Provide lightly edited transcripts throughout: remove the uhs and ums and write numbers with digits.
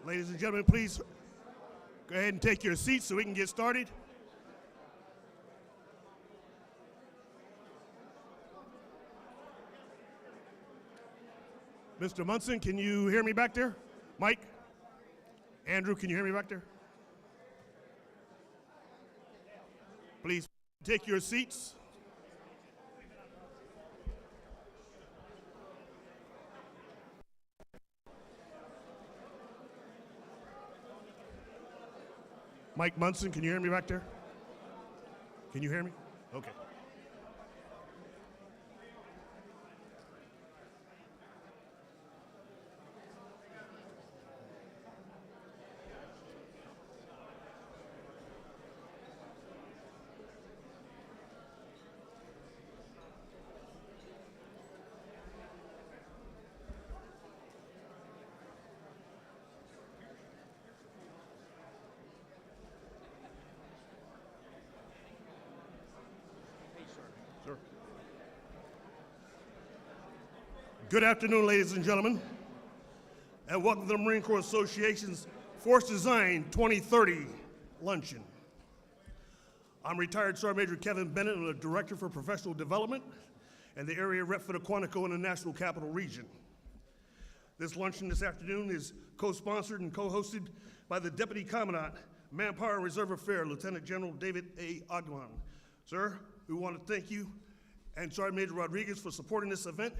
Ladies and gentlemen, please go ahead and take your seats so we can get started. Mr. Munson, can you hear me back there? Mike? Andrew, can you hear me back there? Please take your seats. Mike Munson, can you hear me back there? Can you hear me? Okay. Good afternoon, ladies and gentlemen, and welcome to the Marine Corps Association's Force Design 2030 Luncheon. I'm retired Sergeant Major Kevin Bennett, I'm the Director for Professional Development and the Area Rep for the Quantico in the National Capital Region. This luncheon this afternoon is co-sponsored and co-hosted by the Deputy Commandant, Manpower and Reserve Affairs, Lieutenant General David A. Agwan. Sir, we want to thank you and Sergeant Major Rodriguez for supporting this event.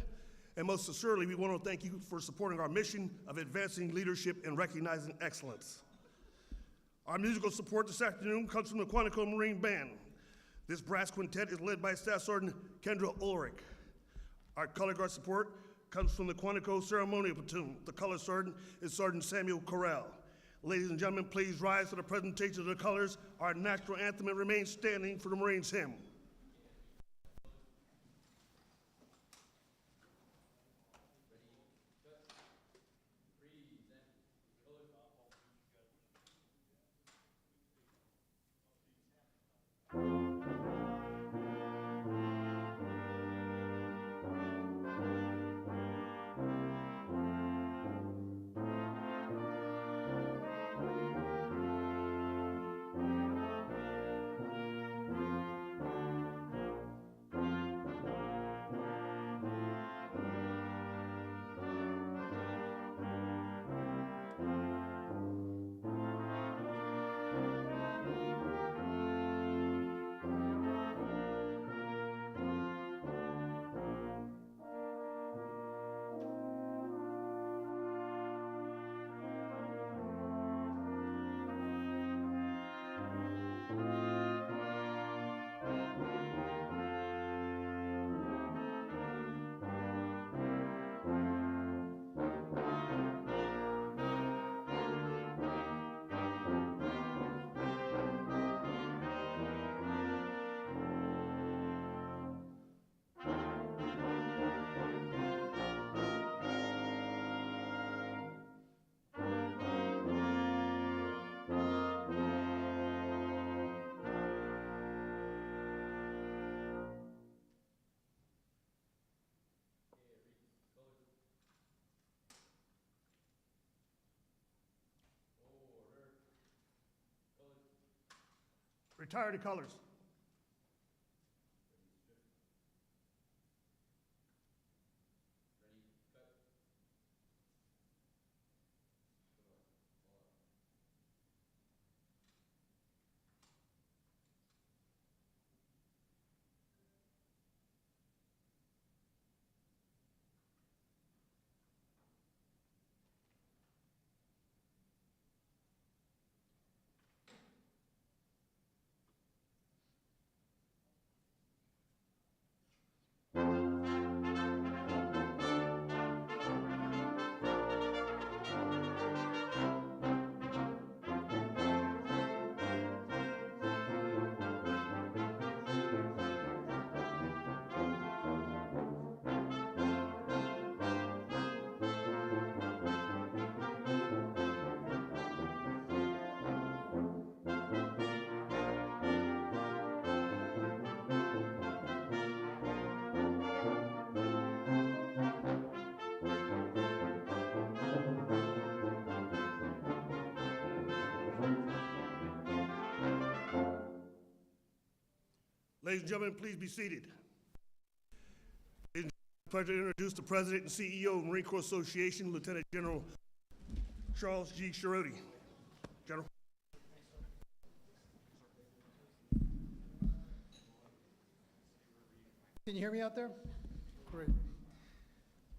And most sincerely, we want to thank you for supporting our mission of advancing leadership and recognizing excellence. Our musical support this afternoon comes from the Quantico Marine Band. This brass quintet is led by Staff Sergeant Kendra Ulrich. Our color guard support comes from the Quantico Ceremonial Platoon. The color sergeant is Sergeant Samuel Corral. Ladies and gentlemen, please rise for the presentation of the colors, our national anthem, and remain standing for the Marines hymn. Retire to colors. Ladies and gentlemen, please be seated. It's a pleasure to introduce the President and CEO of Marine Corps Association, Lieutenant General Charles G. Schirodi. General. Can you hear me out there? Great.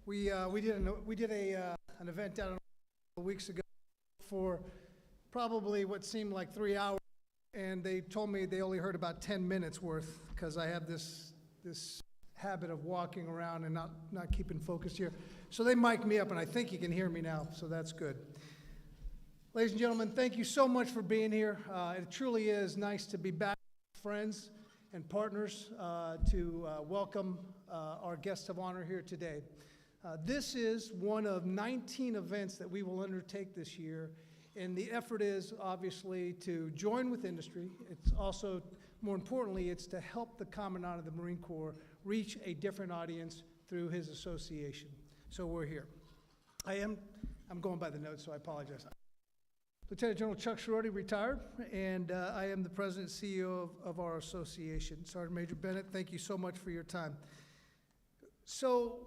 We did an event down a couple weeks ago for probably what seemed like 3 hours, and they told me they only heard about 10 minutes worth because I have this habit of walking around and not keeping focused here. So they mic'd me up, and I think you can hear me now, so that's good. Ladies and gentlemen, thank you so much for being here. It truly is nice to be back with friends and partners to welcome our guest of honor here today. This is one of 19 events that we will undertake this year, and the effort is obviously to join with industry. It's also, more importantly, it's to help the Commandant of the Marine Corps reach a different audience through his association. So we're here. I'm going by the notes, so I apologize. Lieutenant General Chuck Schirodi, retired, and I am the President and CEO of our association. Sergeant Major Bennett, thank you so much for your time. So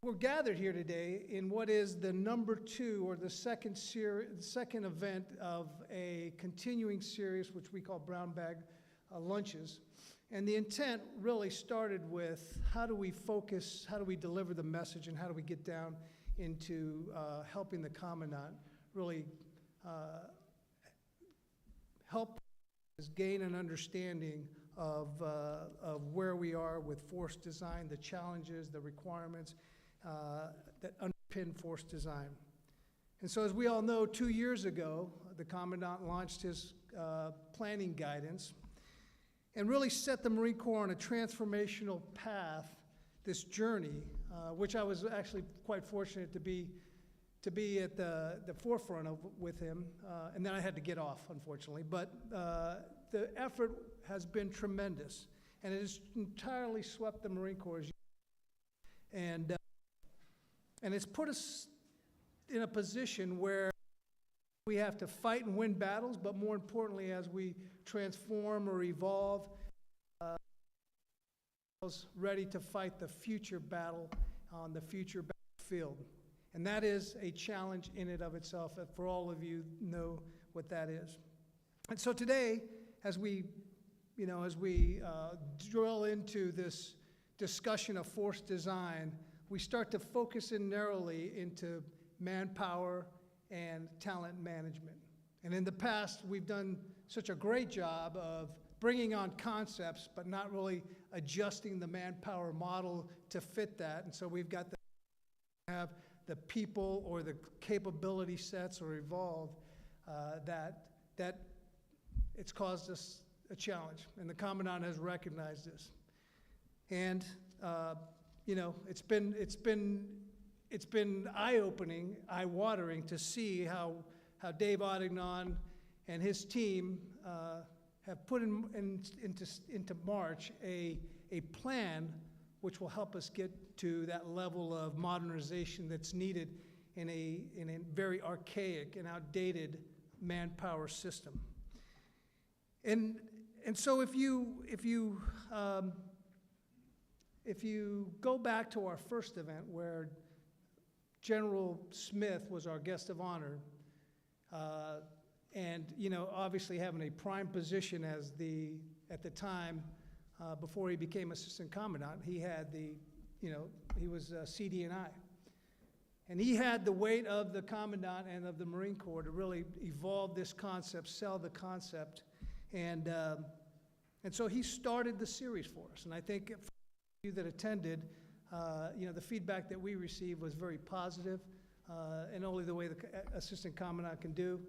we're gathered here today in what is the #2 or the second event of a continuing series, which we call Brown Bag Lunches. And the intent really started with how do we focus, how do we deliver the message, and how do we get down into helping the Commandant really help us gain an understanding of where we are with force design, the challenges, the requirements that underpin force design. And so as we all know, 2 years ago, the Commandant launched his planning guidance and really set the Marine Corps on a transformational path, this journey, which I was actually quite fortunate to be at the forefront of with him, and then I had to get off, unfortunately. But the effort has been tremendous, and it has entirely swept the Marine Corps. And it's put us in a position where we have to fight and win battles, but more importantly, as we transform or evolve, ready to fight the future battle on the future battlefield. And that is a challenge in and of itself, for all of you know what that is. And so today, as we drill into this discussion of force design, we start to focus in narrowly into manpower and talent management. And in the past, we've done such a great job of bringing on concepts, but not really adjusting the manpower model to fit that. And so we've got to have the people or the capability sets or evolve that it's caused us a challenge, and the Commandant has recognized this. And it's been eye-opening, eye-watering to see how Dave Audignon and his team have put into march a plan which will help us get to that level of modernization that's needed in a very archaic and outdated manpower system. And so if you go back to our first event where General Smith was our guest of honor, and obviously having a prime position as at the time before he became Assistant Commandant, he had he was CD&I. And he had the weight of the Commandant and of the Marine Corps to really evolve this concept, sell the concept, and so he started the series for us. And I think for you that attended, the feedback that we received was very positive, and only the way the Assistant Commandant can do.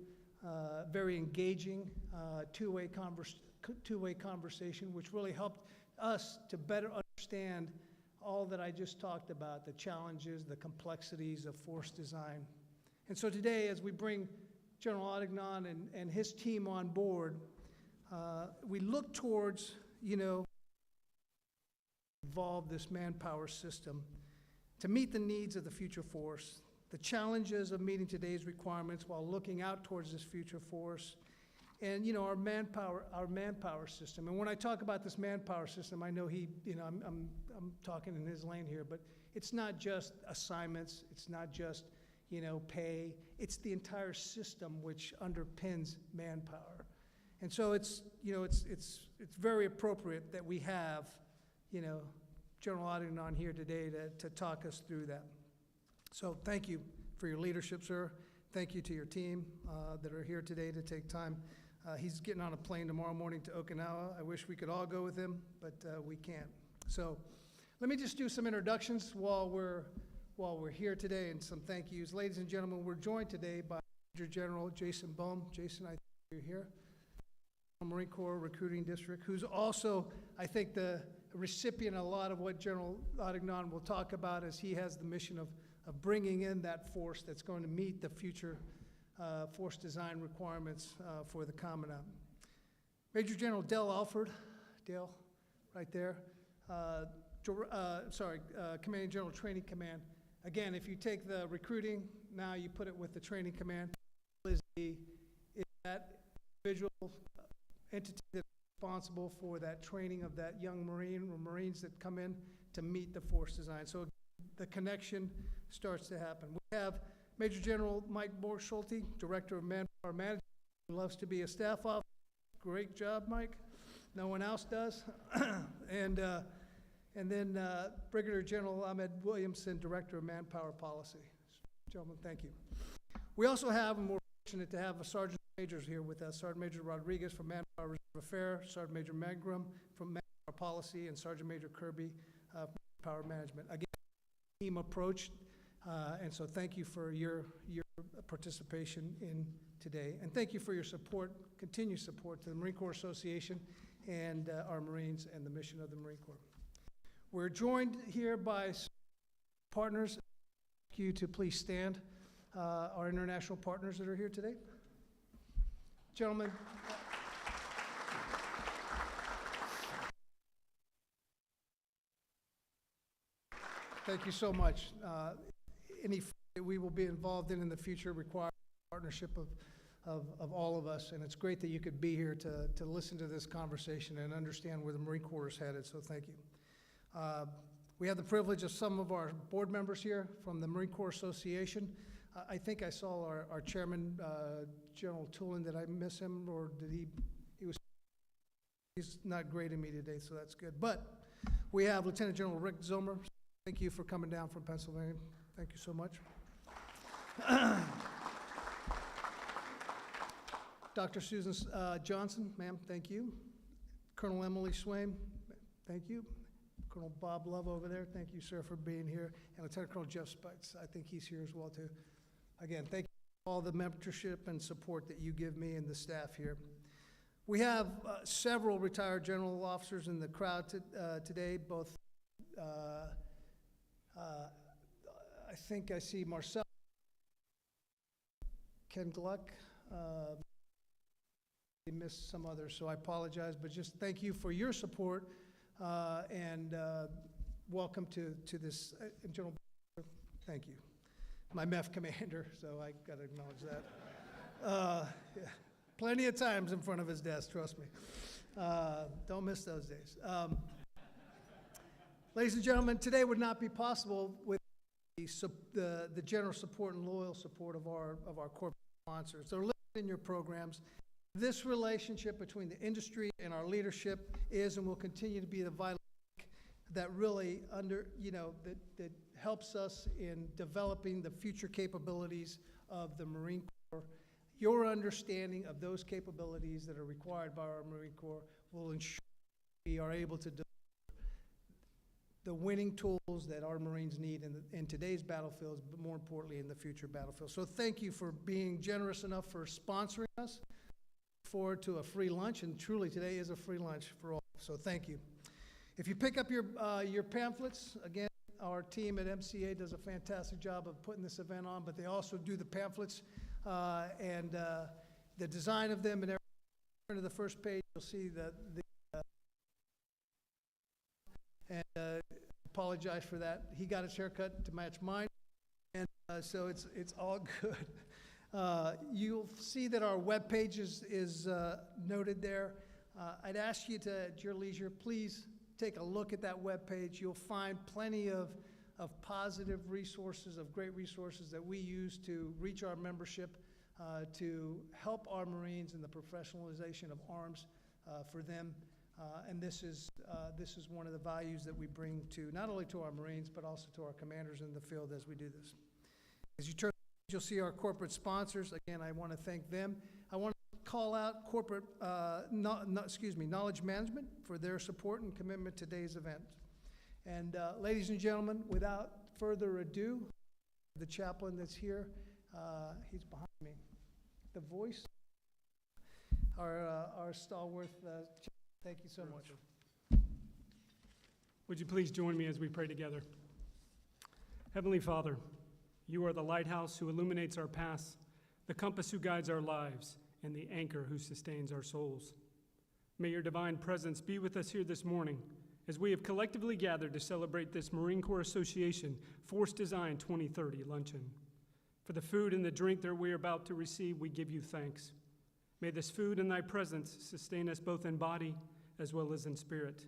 Very engaging, two-way conversation, which really helped us to better understand all that I just talked about, the challenges, the complexities of force design. And so today, as we bring General Audignon and his team on board, we look towards, evolve this manpower system to meet the needs of the future force, the challenges of meeting today's requirements while looking out towards this future force, And, our manpower system. And when I talk about this manpower system, I know I'm talking in his lane here, but it's not just assignments, it's not just, pay, it's the entire system which underpins manpower. And so it's very appropriate that we have, General Auditor on here today to talk us through that. So thank you for your leadership, sir. Thank you to your team that are here today to take time. He's getting on a plane tomorrow morning to Okinawa. I wish we could all go with him, but we can't. So let me just do some introductions while we're here today and some thank yous. Ladies and gentlemen, we're joined today by Major General Jason Bohm. Jason, I think you're here. Marine Corps Recruiting District, who's also, I think, the recipient of a lot of what General Adignan will talk about, as he has the mission of bringing in that force that's going to meet the future force design requirements for the Commandant. Major General Dale Alford, Dale, right there. Commanding General Training Command. Again, if you take the recruiting, now you put it with the training command, is that individual entity that's responsible for that training of that young Marine or Marines that come in to meet the force design. So the connection starts to happen. We have Major General Mike Borgschulte, Director of Manpower Management. He loves to be a staff officer. Great job, Mike. No one else does. And then Brigadier General Ahmed Williamson, Director of Manpower Policy. Gentlemen, thank you. We also have, and we're fortunate to have a Sergeant Majors here with us, Sergeant Major Rodriguez from Manpower Reserve Affairs, Sergeant Major Mangrum from Manpower Policy, and Sergeant Major Kirby from Manpower Management. Again, team approach, and so thank you for your participation in today. And thank you for your support, continued support to the Marine Corps Association and our Marines and the mission of the Marine Corps. We're joined here by partners. I'd like you to please stand, our international partners that are here today. Gentlemen. Thank you so much. Any that we will be involved in the future requires partnership of all of us, and it's great that you could be here to listen to this conversation and understand where the Marine Corps is headed, so thank you. We have the privilege of some of our board members here from the Marine Corps Association. I think I saw our chairman, General Tulin. Did I miss him, or did he's not grading me today, so that's good. But we have Lieutenant General Rick Zomer. Thank you for coming down from Pennsylvania. Thank you so much. Dr. Susan Johnson, ma'am, thank you. Colonel Emily Swain, thank you. Colonel Bob Love over there, thank you, sir, for being here. And Lieutenant Colonel Jeff Spites, I think he's here as well, too. Again, thank you for all the mentorship and support that you give me and the staff here. We have several retired general officers in the crowd today, both I think I see Marcel, Ken Gluck, I missed some others, so I apologize, but just thank you for your support and welcome to this, General, thank you. My MEF commander, so I gotta acknowledge that. Yeah. Plenty of times in front of his desk, trust me. Don't miss those days. Ladies and gentlemen, today would not be possible with the generous support and loyal support of our corporate sponsors. They're listed in your programs. This relationship between the industry and our leadership is and will continue to be the vital link that really that helps us in developing the future capabilities of the Marine Corps. Your understanding of those capabilities that are required by our Marine Corps will ensure we are able to deliver the winning tools that our Marines need in today's battlefields, but more importantly in the future battlefields. So thank you for being generous enough for sponsoring us. Look forward to a free lunch, and truly today is a free lunch for all, so thank you. If you pick up your pamphlets, again, our team at MCA does a fantastic job of putting this event on, but they also do the pamphlets and the design of them, and everything. Turn to the first page, you'll see and apologize for that. He got his haircut to match mine, and so it's all good. You'll see that our webpage is noted there. I'd ask you to, at your leisure, please take a look at that webpage. You'll find plenty of positive resources, of great resources that we use to reach our membership, to help our Marines in the professionalization of arms for them. And this is one of the values that we bring to, not only to our Marines, but also to our commanders in the field as we do this. As you turn, you'll see our corporate sponsors. Again, I want to thank them. I want to call out corporate, Knowledge Management for their support and commitment to today's event. And ladies and gentlemen, without further ado, the chaplain that's here, he's behind me. The voice, our stalwart chaplain. Thank you so much. Would you please join me as we pray together? Heavenly Father, you are the lighthouse who illuminates our paths, the compass who guides our lives, and the anchor who sustains our souls. May your divine presence be with us here this morning as we have collectively gathered to celebrate this Marine Corps Association Force Design 2030 Luncheon. For the food and the drink that we are about to receive, we give you thanks. May this food and thy presence sustain us both in body as well as in spirit.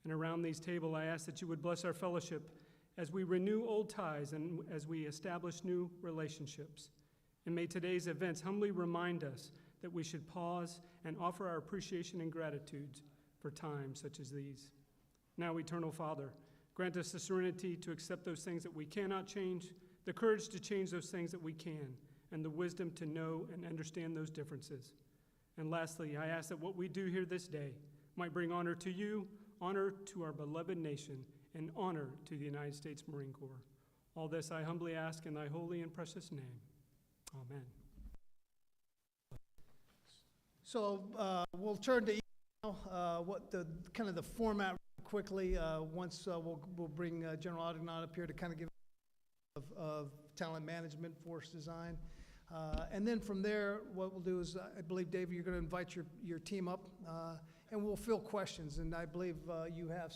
And around these tables, I ask that you would bless our fellowship as we renew old ties and as we establish new relationships. And may today's events humbly remind us that we should pause and offer our appreciation and gratitude for times such as these. Now, Eternal Father, grant us the serenity to accept those things that we cannot change, the courage to change those things that we can, and the wisdom to know and understand those differences. And lastly, I ask that what we do here this day might bring honor to you, honor to our beloved nation, and honor to the United States Marine Corps. All this I humbly ask in thy holy and precious name. Amen. So we'll turn to what the kind of the format quickly. Once we'll bring General Audubon up here to kind of give of talent management, force design. And then from there, what we'll do is, I believe, David, you're going to invite your team up, and we'll field questions. And I believe you have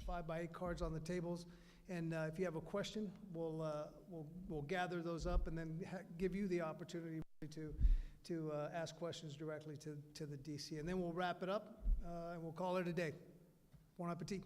5x8 cards on the tables. And if you have a question, we'll gather those up and then give you the opportunity to ask questions directly to the DC. And then we'll wrap it up, and we'll call it a day. Bon appetit.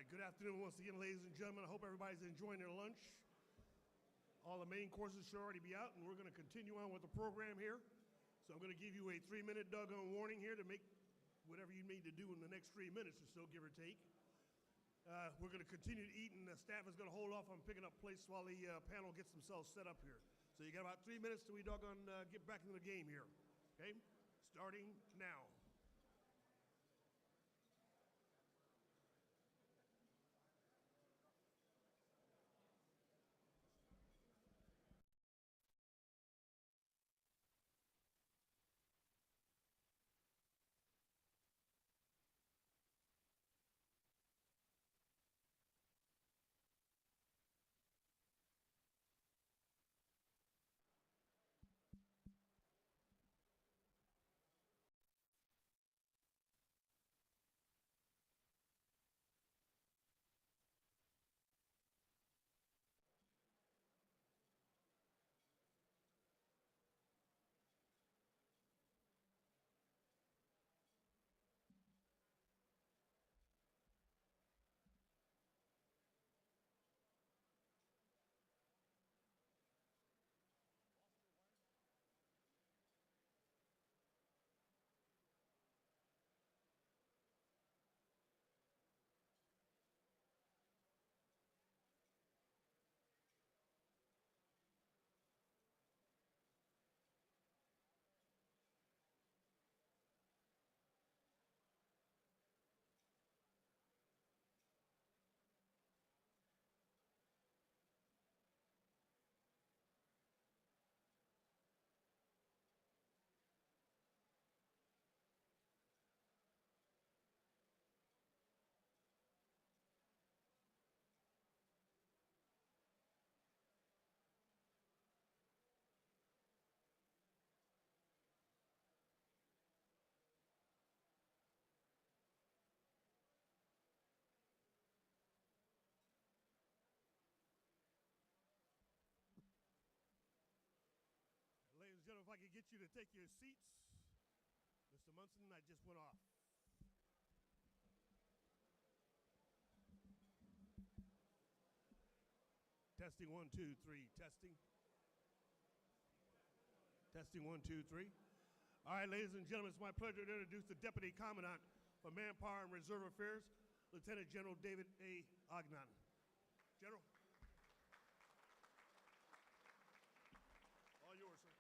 Good afternoon once again, ladies and gentlemen. I hope everybody's enjoying their lunch. All the main courses should already be out, and we're going to continue on with the program here. So I'm going to give you a 3-minute doggone warning here to make whatever you need to do in the next 3 minutes or so, give or take. We're going to continue to eat, and the staff is going to hold off on picking up plates while the panel gets themselves set up here. So you got about 3 minutes till we doggone get back into the game here. Okay? Starting now. Ladies and gentlemen, if I could get you to take your seats. Mr. Munson, I just went off. Testing 1, 2, 3. Testing. Testing 1, 2, 3. All right, ladies and gentlemen, it's my pleasure to introduce the Deputy Commandant for Manpower and Reserve Affairs, Lieutenant General David A. Ognon. General. All yours, sir.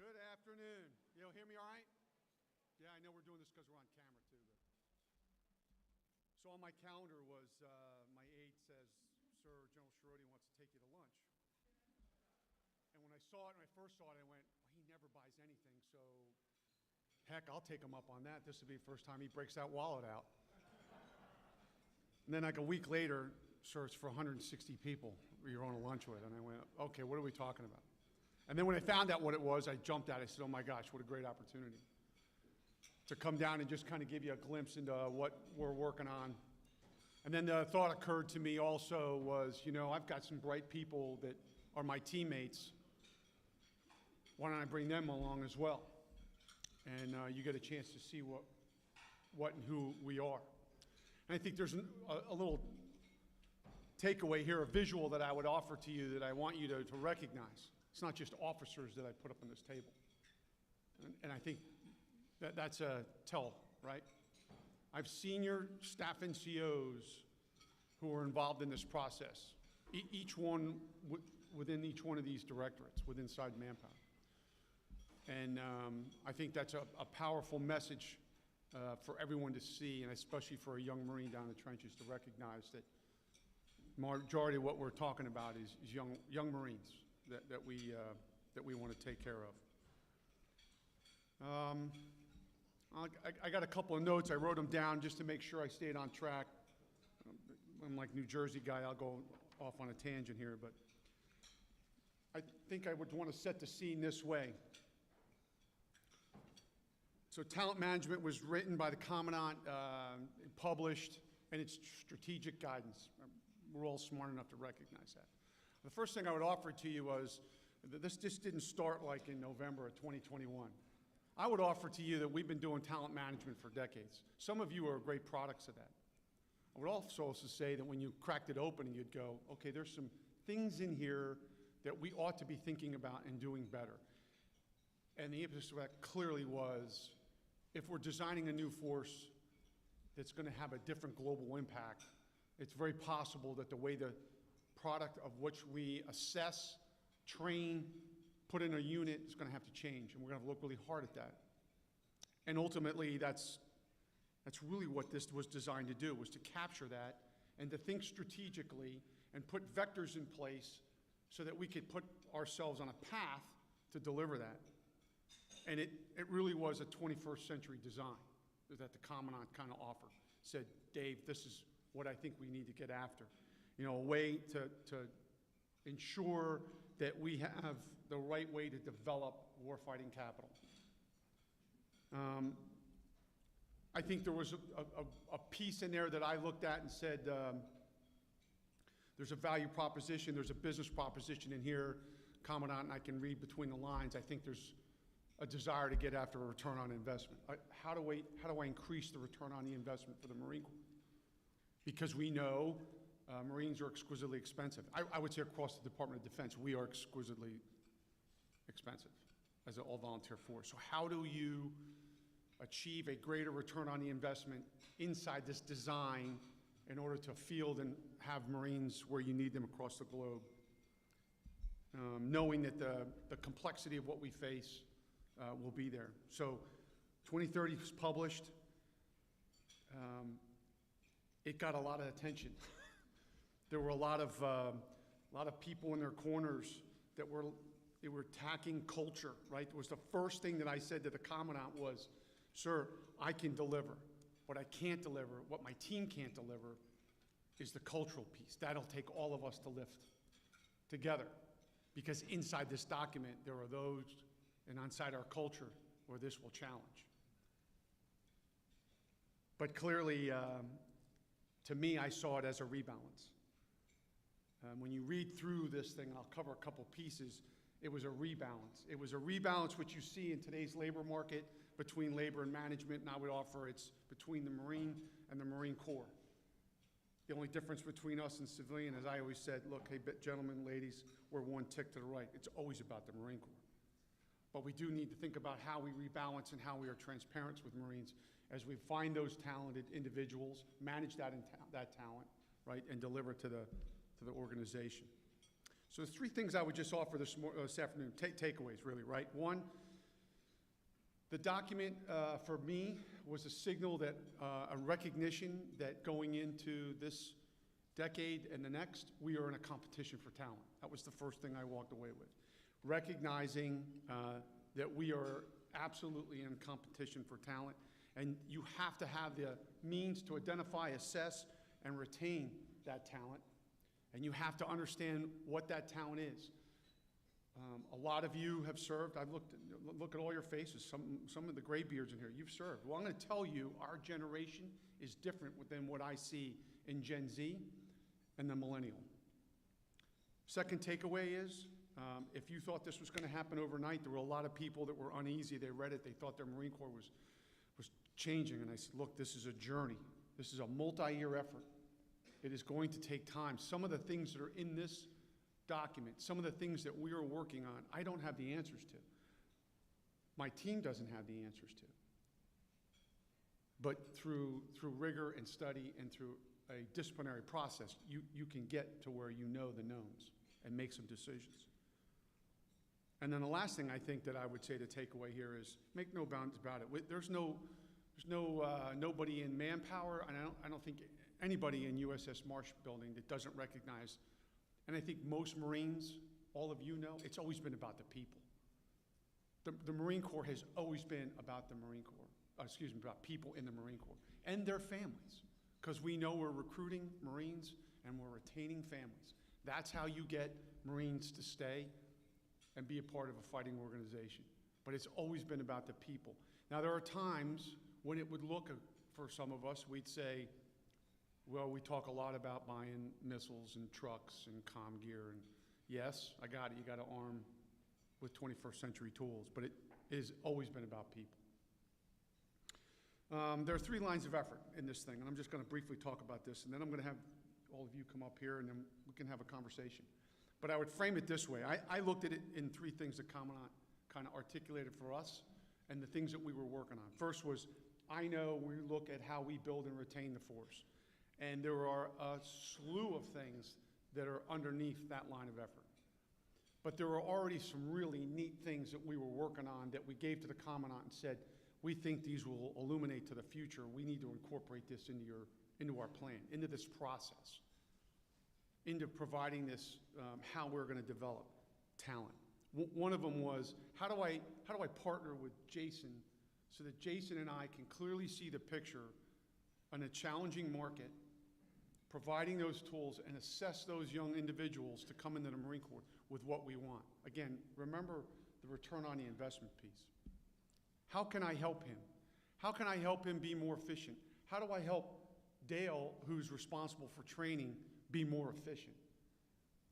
Good afternoon. You hear me all right? Yeah, I know we're doing this because we're on camera too. But. So on my calendar was, my aide says, Sir, General Schirodi wants to take you to lunch. And when I saw it, when I first saw it, I went, well, he never buys anything, so heck, I'll take him up on that. This will be the first time he breaks that wallet out. And then like a week later, sir, it's for 160 people you're on a lunch with. And I went, okay, what are we talking about? And then when I found out what it was, I jumped out. I said, oh my gosh, what a great opportunity to come down and just kind of give you a glimpse into what we're working on. And then the thought occurred to me also was, you know, I've got some bright people that are my teammates. Why don't I bring them along as well? And you get a chance to see what and who we are. And I think there's a little takeaway here, a visual that I would offer to you that I want you to recognize. It's not just officers that I put up on this table. And I think that's a tell, right? I have senior staff NCOs who are involved in this process, each one within each one of these directorates, within inside Manpower. And I think that's a powerful message for everyone to see, and especially for a young Marine down in the trenches to recognize that majority of what we're talking about is young Marines that we want to take care of. I got a couple of notes. I wrote them down just to make sure I stayed on track. I'm like New Jersey guy. I'll go off on a tangent here, but I think I would want to set the scene this way. So talent management was written by the Commandant, published, and it's strategic guidance. We're all smart enough to recognize that. The first thing I would offer to you was that this just didn't start like in November of 2021. I would offer to you that we've been doing talent management for decades. Some of you are great products of that. I would also say that when you cracked it open and you'd go, okay, there's some things in here that we ought to be thinking about and doing better. And the impetus of that clearly was, if we're designing a new force that's going to have a different global impact, it's very possible that the way the product of which we assess, train, put in a unit is going to have to change, and we're going to have to look really hard at that. And ultimately, that's really what this was designed to do, was to capture that and to think strategically and put vectors in place so that we could put ourselves on a path to deliver that. And it really was a 21st century design that the Commandant kind of offered. Said, Dave, this is what I think we need to get after. You know, a way to ensure that we have the right way to develop warfighting capital. I think there was a piece in there that I looked at and said, there's a value proposition, there's a business proposition in here, Commandant, and I can read between the lines. I think there's a desire to get after a return on investment. How do I increase the return on the investment for the Marine Corps? Because we know Marines are exquisitely expensive. I would say across the Department of Defense, we are exquisitely expensive as an all-volunteer force. So how do you achieve a greater return on the investment inside this design in order to field and have Marines where you need them across the globe? Knowing that the complexity of what we face will be there. So 2030 was published. It got a lot of attention. There were a lot of people in their corners that were attacking culture, right? It was the first thing that I said to the Commandant was, sir, I can deliver. What I can't deliver, what my team can't deliver, is the cultural piece. That'll take all of us to lift together. Because inside this document, there are those, and inside our culture, where this will challenge. But clearly, to me, I saw it as a rebalance. When you read through this thing, and I'll cover a couple pieces, it was a rebalance. It was a rebalance which you see in today's labor market between labor and management, and I would offer it's between the Marine and the Marine Corps. The only difference between us and civilian, as I always said, look, hey, gentlemen, ladies, we're one tick to the right. It's always about the Marine Corps. But we do need to think about how we rebalance and how we are transparent with Marines as we find those talented individuals, manage that talent, right, and deliver to the organization. So there's three things I would just offer this afternoon, takeaways really, right? One, the document for me was a signal that, a recognition that going into this decade and the next, we are in a competition for talent. That was the first thing I walked away with. Recognizing that we are absolutely in competition for talent, and you have to have the means to identify, assess, and retain that talent. And you have to understand what that talent is. A lot of you have served. I've look at all your faces, some of the gray beards in here. You've served. Well, I'm going to tell you, our generation is different than what I see in Gen Z and the millennial. Second takeaway is, if you thought this was going to happen overnight, there were a lot of people that were uneasy. They read it. They thought their Marine Corps was changing. And I said, look, this is a journey. This is a multi-year effort. It is going to take time. Some of the things that are in this document, some of the things that we are working on, I don't have the answers to. My team doesn't have the answers to. But through rigor and study and through a disciplinary process, you can get to where you know the knowns and make some decisions. And then the last thing I think that I would say to take away here is make no bounds about it. There's nobody in manpower, and I don't think anybody in USS Marsh building that doesn't recognize, and I think most Marines, all of you know, it's always been about the people. The Marine Corps has always been about the Marine Corps, about people in the Marine Corps and their families, because we know we're recruiting Marines and we're retaining families. That's how you get Marines to stay and be a part of a fighting organization. But it's always been about the people. Now, there are times when it would look, for some of us, we'd say, well, we talk a lot about buying missiles and trucks and comm gear, and yes, I got it, you got to arm with 21st century tools, but has always been about people. There are 3 lines of effort in this thing, and I'm just going to briefly talk about this, and then I'm going to have all of you come up here, and then we can have a conversation. But I would frame it this way. I looked at it in 3 things that Commandant kind of articulated for us and the things that we were working on. First was, I know we look at how we build and retain the force, and there are a slew of things that are underneath that line of effort. But there were already some really neat things that we were working on that we gave to the Commandant and said, we think these will illuminate to the future. We need to incorporate this into our plan, into this process, into providing this, how we're going to develop talent. One of them was, how do I partner with Jason so that Jason and I can clearly see the picture on a challenging market, providing those tools and assess those young individuals to come into the Marine Corps with what we want. Again, remember the return on the investment piece. How can I help him? How can I help him be more efficient? How do I help Dale, who's responsible for training, be more efficient?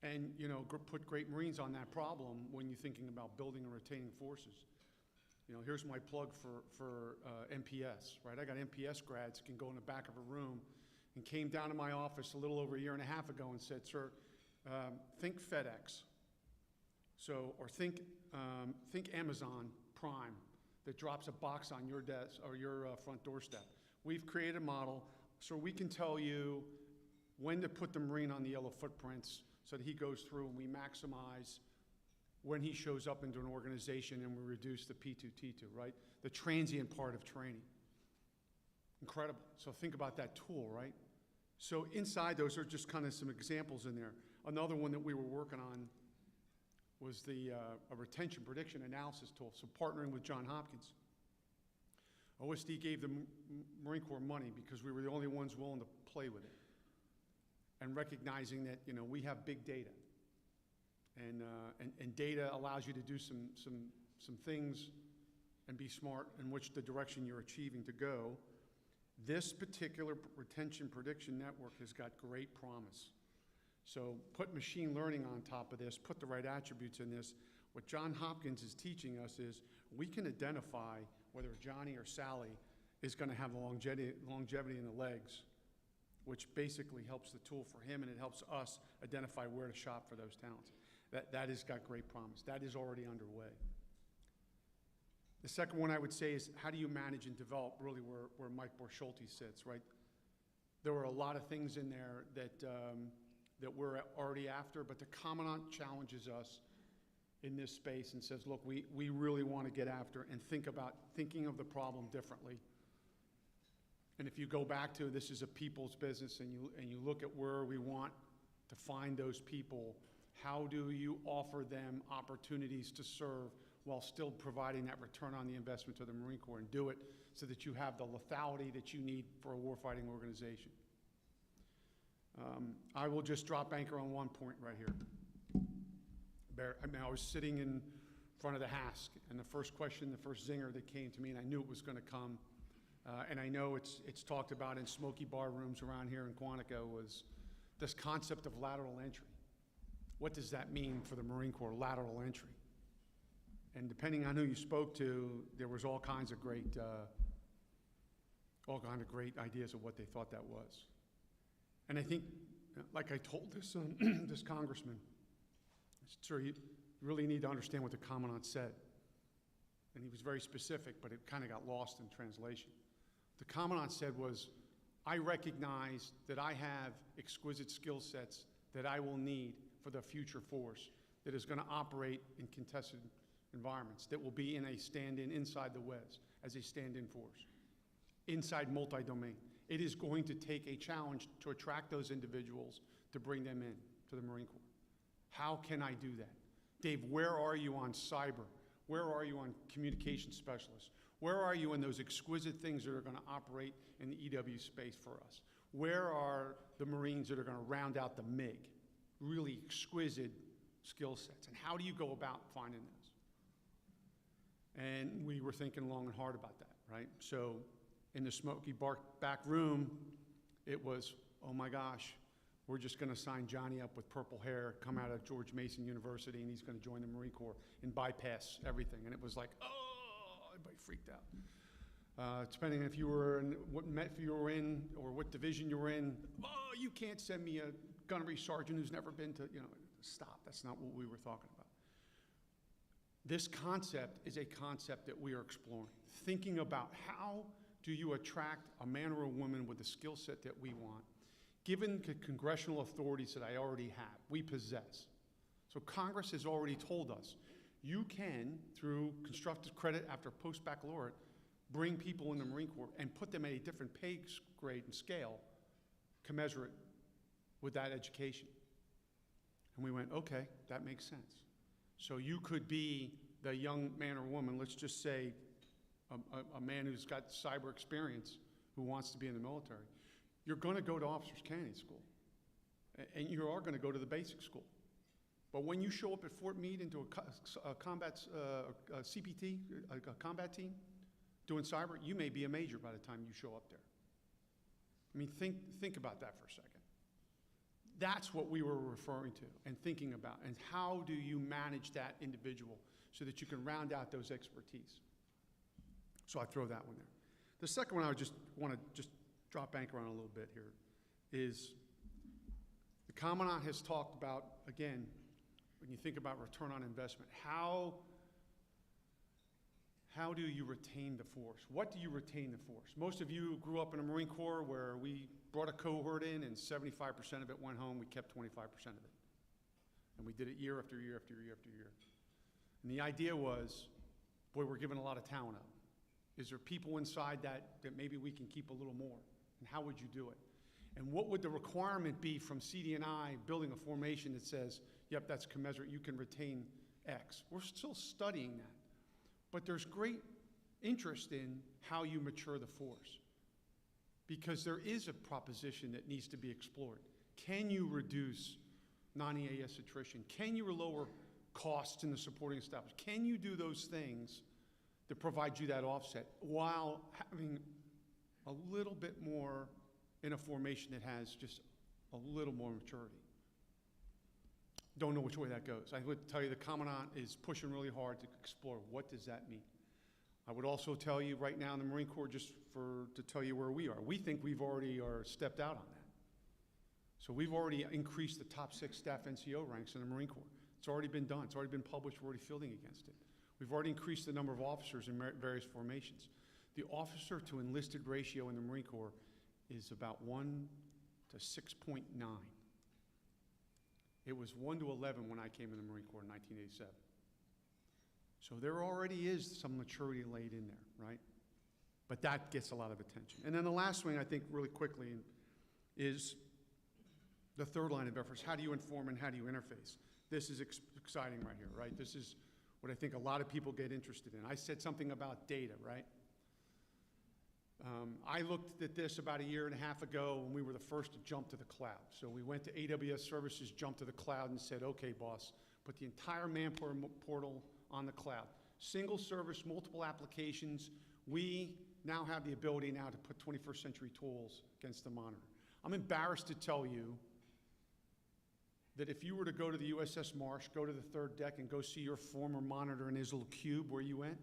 And, you know, put great Marines on that problem when you're thinking about building and retaining forces. You know, here's my plug for MPS, right? I got MPS grads can go in the back of a room and came down to my office a little over a year and a half ago and said, sir, think FedEx. So, or think Amazon Prime that drops a box on your desk or your front doorstep. We've created a model so we can tell you when to put the Marine on the yellow footprints so that he goes through and we maximize when he shows up into an organization and we reduce the P2T2, right? The transient part of training. Incredible. So think about that tool, right? So inside those are just kind of some examples in there. Another one that we were working on was a retention prediction analysis tool, so partnering with Johns Hopkins. OSD gave the Marine Corps money because we were the only ones willing to play with it. And recognizing that, you know, we have big data. And data allows you to do some things and be smart in which the direction you're achieving to go. This particular retention prediction network has got great promise. So put machine learning on top of this, put the right attributes in this. What Johns Hopkins is teaching us is we can identify whether Johnny or Sally is going to have longevity in the legs, which basically helps the tool for him, and it helps us identify where to shop for those talents. That has got great promise. That is already underway. The second one I would say is, how do you manage and develop really where Mike Borgschulte sits, right? There were a lot of things in there that we're already after, but the Commandant challenges us in this space and says, look, we really want to get after and thinking of the problem differently. And if you go back to this is a people's business and you look at where we want to find those people, how do you offer them opportunities to serve while still providing that return on the investment to the Marine Corps, and do it so that you have the lethality that you need for a warfighting organization. I will just drop anchor on one point right here. I was sitting in front of the HASC, and the first question, the first zinger that came to me, and I knew it was going to come, and I know it's talked about in smoky bar rooms around here in Quantico, was this concept of lateral entry. What does that mean for the Marine Corps, lateral entry? And depending on who you spoke to, there was all kinds of great ideas of what they thought that was. And I think, like I told this this congressman, sir, you really need to understand what the Commandant said. And he was very specific, but it kind of got lost in translation. The Commandant said was, I recognize that I have exquisite skill sets that I will need for the future force that is going to operate in contested environments, that will be in a stand-in inside the WES as a stand-in force, inside multi-domain. It is going to take a challenge to attract those individuals to bring them in to the Marine Corps. How can I do that? Dave, where are you on cyber? Where are you on communication specialists? Where are you in those exquisite things that are going to operate in the EW space for us? Where are the Marines that are going to round out the MiG? Really exquisite skill sets. And how do you go about finding those? And we were thinking long and hard about that, right? So in the smoky back room, it was, oh my gosh, we're just going to sign Johnny up with purple hair, come out of George Mason University, and he's going to join the Marine Corps and bypass everything. And it was like, oh, freaked out. Depending if you were in what Met you were in or what division you were in, oh, you can't send me a gunnery sergeant who's never been to, stop. That's not what we were talking about. This concept is a concept that we are exploring. Thinking about how do you attract a man or a woman with the skill set that we want, given the congressional authorities that I already have, we possess. So Congress has already told us, you can, through constructive credit after post-baccalaureate, bring people in the Marine Corps and put them at a different pay grade and scale commensurate with that education. And we went, okay, that makes sense. So you could be the young man or woman, let's just say a man who's got cyber experience who wants to be in the military. You're going to go to officers candidate school, and you are going to go to the basic school. But when you show up at Fort Meade into a combat CPT, a combat team, doing cyber, you may be a major by the time you show up there. I mean, think about that for a second. That's what we were referring to and thinking about, and how do you manage that individual so that you can round out those expertise. So I throw that one there. The second one I would just want to just drop anchor on a little bit here is the Commandant has talked about, again, when you think about return on investment, how do you retain the force? What do you retain the force? Most of you grew up in a Marine Corps where we brought a cohort in and 75% of it went home, we kept 25% of it. And we did it year after year after year after year. And the idea was, boy, we're giving a lot of talent up. Is there people inside that maybe we can keep a little more? And how would you do it? And what would the requirement be from CD&I building a formation that says, yep, that's commensurate, you can retain X? We're still studying that. But there's great interest in how you mature the force, because there is a proposition that needs to be explored. Can you reduce non-EAS attrition? Can you lower costs in the supporting establishment? Can you do those things that provide you that offset while having a little bit more in a formation that has just a little more maturity? Don't know which way that goes. I would tell you the Commandant is pushing really hard to explore what does that mean. I would also tell you right now in the Marine Corps, just to tell you where we are. We think we've already stepped out on that. So we've already increased the top 6 staff NCO ranks in the Marine Corps. It's already been done. It's already been published. We're already fielding against it. We've already increased the number of officers in various formations. The officer to enlisted ratio in the Marine Corps is about 1 to 6.9. It was 1 to 11 when I came in the Marine Corps in 1987. So there already is some maturity laid in there, right? But that gets a lot of attention. And then the last thing I think really quickly is the third line of efforts. How do you inform and how do you interface? This is exciting right here, right? This is what I think a lot of people get interested in. I said something about data, right? I looked at this about 1.5 years ago when we were the first to jump to the cloud. So we went to AWS Services, jumped to the cloud and said, okay, boss, put the entire man portal on the cloud. Single service, multiple applications. We now have the ability now to put 21st century tools against the monitor. I'm embarrassed to tell you that if you were to go to the USS Marsh, go to the 3rd deck and go see your former monitor in his little cube where you went,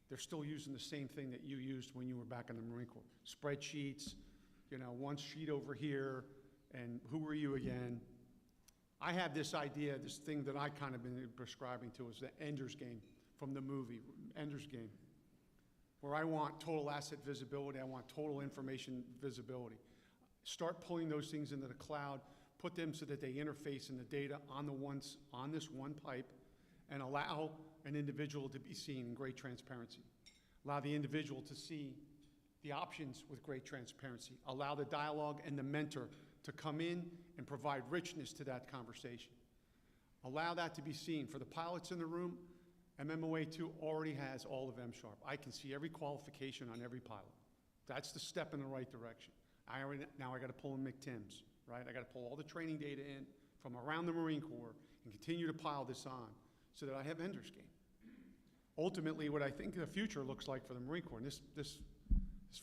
they're still using the same thing that you used when you were back in the Marine Corps. Spreadsheets, one sheet over here, and who were you again? I have this idea, this thing that I kind of been prescribing to is the Ender's Game from the movie, Ender's Game, where I want total asset visibility, I want total information visibility. Start pulling those things into the cloud, put them so that they interface in the data on this one pipe, and allow an individual to be seen in great transparency. Allow the individual to see the options with great transparency. Allow the dialogue and the mentor to come in and provide richness to that conversation. Allow that to be seen. For the pilots in the room, MMOA 2 already has all of M-Sharp. I can see every qualification on every pilot. That's the step in the right direction. Now I got to pull in McTims, right? I got to pull all the training data in from around the Marine Corps and continue to pile this on so that I have Ender's Game. Ultimately, what I think the future looks like for the Marine Corps, and this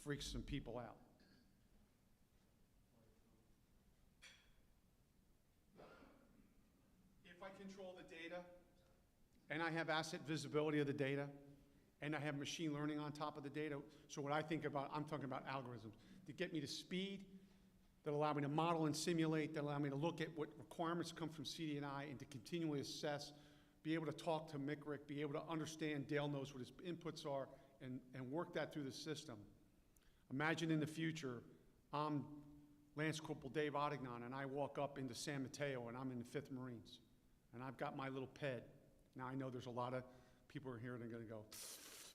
freaks some people out. If I control the data, and I have asset visibility of the data, and I have machine learning on top of the data. So what I think about, I'm talking about algorithms to get me to speed, that allow me to model and simulate, that allow me to look at what requirements come from CD&I and to continually assess, be able to talk to M&RA, be able to understand, Dale knows what his inputs are, and work that through the system. Imagine in the future, I'm Lance Corporal Dave Odignon, and I walk up into San Mateo, and I'm in the 5th Marines, and I've got my little PED. Now, I know there's a lot of people who are here and are going to go